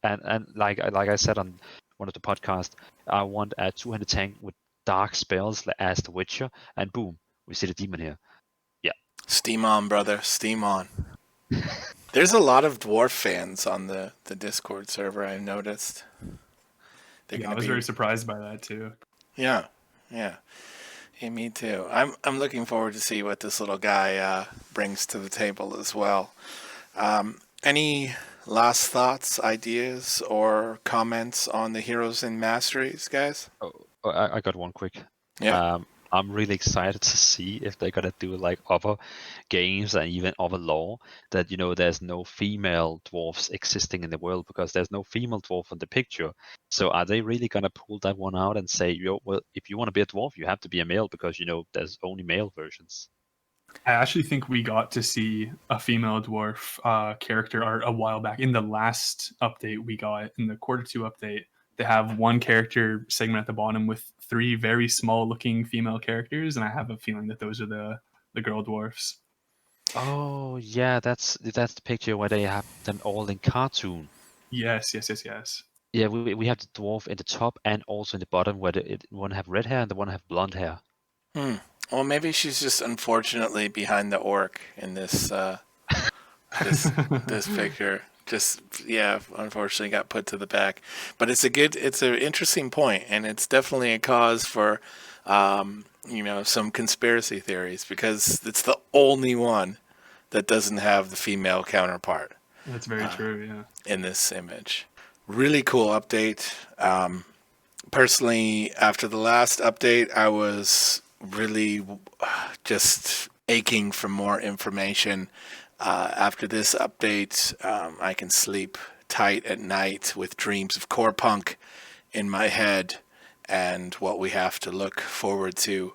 And like I said on one of the podcasts, I want a two-handed tank with dark spells as the Witcher, and boom, we see the demon here. Yeah. Steam on, brother. Steam on. There's a lot of dwarf fans on the Discord server, I've noticed. I was very surprised by that too. Yeah. Yeah, me too. I'm looking forward to see what this little guy brings to the table as well. Any last thoughts, ideas, or comments on the heroes and masteries, guys? Oh, I got one quick. Yeah. I'm really excited to see if they're gonna do like other games and even other lore that there's no female dwarfs existing in the world because there's no female dwarf in the picture. So are they really gonna pull that one out and say, well, if you want to be a dwarf, you have to be a male because there's only male versions? I actually think we got to see a female dwarf character art a while back in the last update we got in the Q2 update. They have one character segment at the bottom with 3 very small looking female characters, and I have a feeling that those are the girl dwarfs. Oh yeah, that's the picture where they have them all in cartoon. Yes. Yeah, we have the dwarf in the top and also in the bottom where one have red hair and the one have blonde hair. Well, maybe she's just unfortunately behind the orc in this this picture. Just unfortunately got put to the back. But it's an interesting point, and it's definitely a cause for some conspiracy theories because it's the only one that doesn't have the female counterpart. That's very true, yeah. In this image. Really cool update. Personally, after the last update, I was really just aching for more information. After this update, I can sleep tight at night with dreams of Corepunk in my head and what we have to look forward to,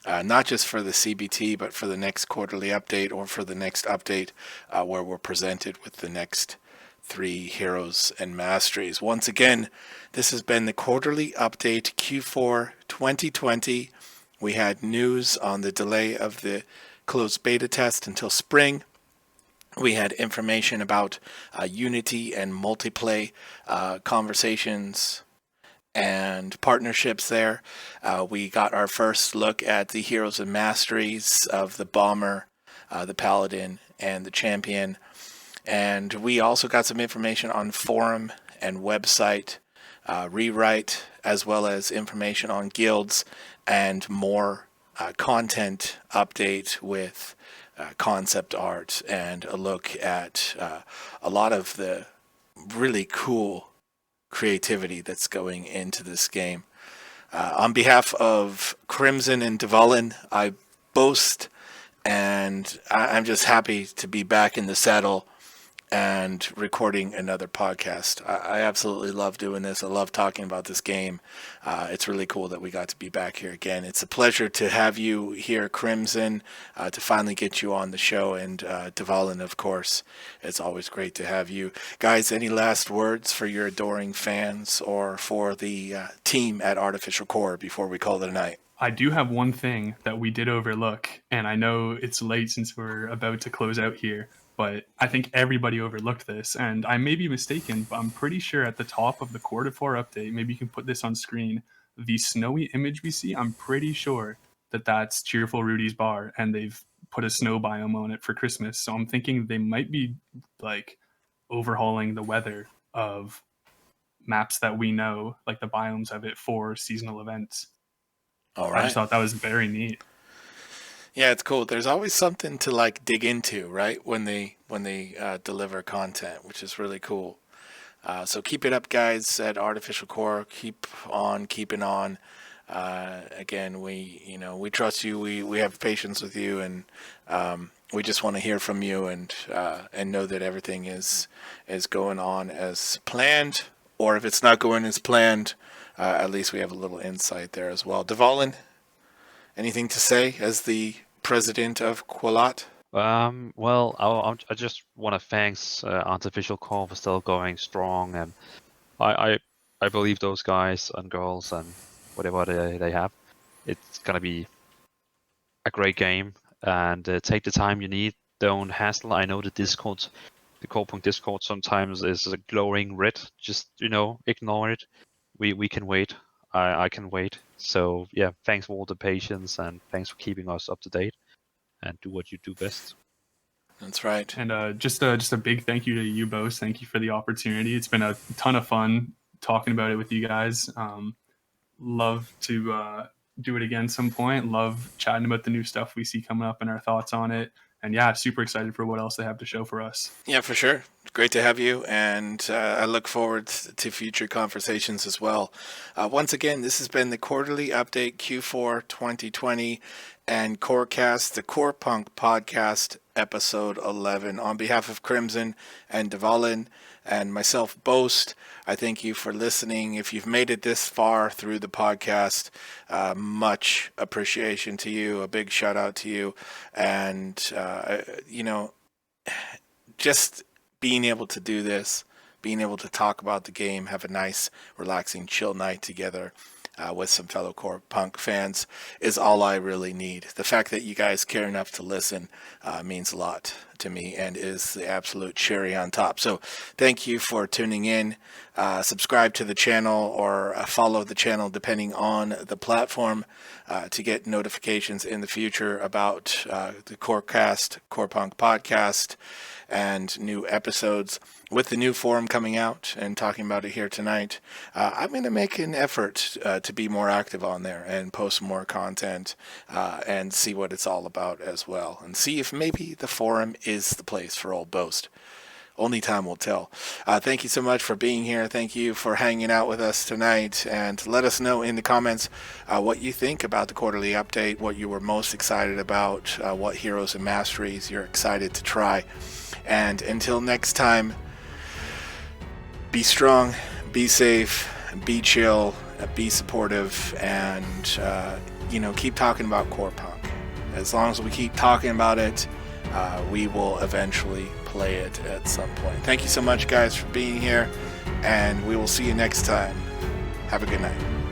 not just for the CBT, but for the next quarterly update or for the next update where we're presented with the next 3 heroes and masteries. Once again, this has been the quarterly update Q4 2020. We had news on the delay of the closed beta test until spring. We had information about Unity and Multiplay conversations and partnerships there. We got our first look at the heroes and masteries of the Bomber, the Paladin, and the Champion. And we also got some information on forum and website rewrite, as well as information on guilds and more content update with concept art and a look at a lot of the really cool creativity that's going into this game. On behalf of Crmsn and Dvalin, I boast, and I'm just happy to be back in the saddle and recording another podcast. I absolutely love doing this. I love talking about this game. It's really cool that we got to be back here again. It's a pleasure to have you here, Crmsn, to finally get you on the show, and Dvalin, of course. It's always great to have you. Guys, any last words for your adoring fans or for the team at Artificial Core before we call it a night? I do have one thing that we did overlook, and I know it's late since we're about to close out here, but I think everybody overlooked this, and I may be mistaken, but I'm pretty sure at the top of the Quarter 4 update, maybe you can put this on screen, the snowy image we see, I'm pretty sure that that's Cheerful Rudy's bar, and they've put a snow biome on it for Christmas. So I'm thinking they might be like overhauling the weather of maps that we know, like the biomes of it, for seasonal events. All right. I just thought that was very neat. Yeah, it's cool. There's always something to like dig into, right? When they deliver content, which is really cool. So keep it up, guys, at Artificial Core. Keep on keeping on. Again, we trust you. We have patience with you, and we just want to hear from you and know that everything is going on as planned. Or if it's not going as planned, at least we have a little insight there as well. Dvalin, anything to say as the president of Qualat? Well, I just want to thank Artificial Core for still going strong, and I believe those guys and girls and whatever they have. It's gonna be a great game, and take the time you need. Don't hassle. I know the Corepunk Discord sometimes is a glowing red. Just ignore it. We can wait. I can wait. So yeah, thanks for all the patience, and thanks for keeping us up to date, and do what you do best. That's right. And just a big thank you to you, Boast. Thank you for the opportunity. It's been a ton of fun talking about it with you guys. Love to do it again some point. Love chatting about the new stuff we see coming up and our thoughts on it. And yeah, super excited for what else they have to show for us. Yeah, for sure. Great to have you, and I look forward to future conversations as well. Once again, this has been the Quarterly Update Q4 2020 and CORECAST, the Corepunk Podcast, Episode 11. On behalf of Crmsn and Dvalin and myself, Boast, I thank you for listening. If you've made it this far through the podcast, much appreciation to you. A big shout out to you. And, just being able to do this, being able to talk about the game, have a nice, relaxing, chill night together with some fellow Corepunk fans is all I really need. The fact that you guys care enough to listen means a lot to me and is the absolute cherry on top. So thank you for tuning in. Subscribe to the channel or follow the channel depending on the platform to get notifications in the future about the CORECAST, Corepunk podcast, and new episodes. With the new forum coming out and talking about it here tonight, I'm going to make an effort to be more active on there and post more content and see what it's all about as well, and see if maybe the forum is the place for old Boast. Only time will tell. Thank you so much for being here. Thank you for hanging out with us tonight, and let us know in the comments what you think about the quarterly update, what you were most excited about, what heroes and masteries you're excited to try. And until next time, be strong, be safe, be chill, be supportive, and keep talking about Corepunk. As long as we keep talking about it, we will eventually play it at some point. Thank you so much, guys, for being here, and we will see you next time. Have a good night.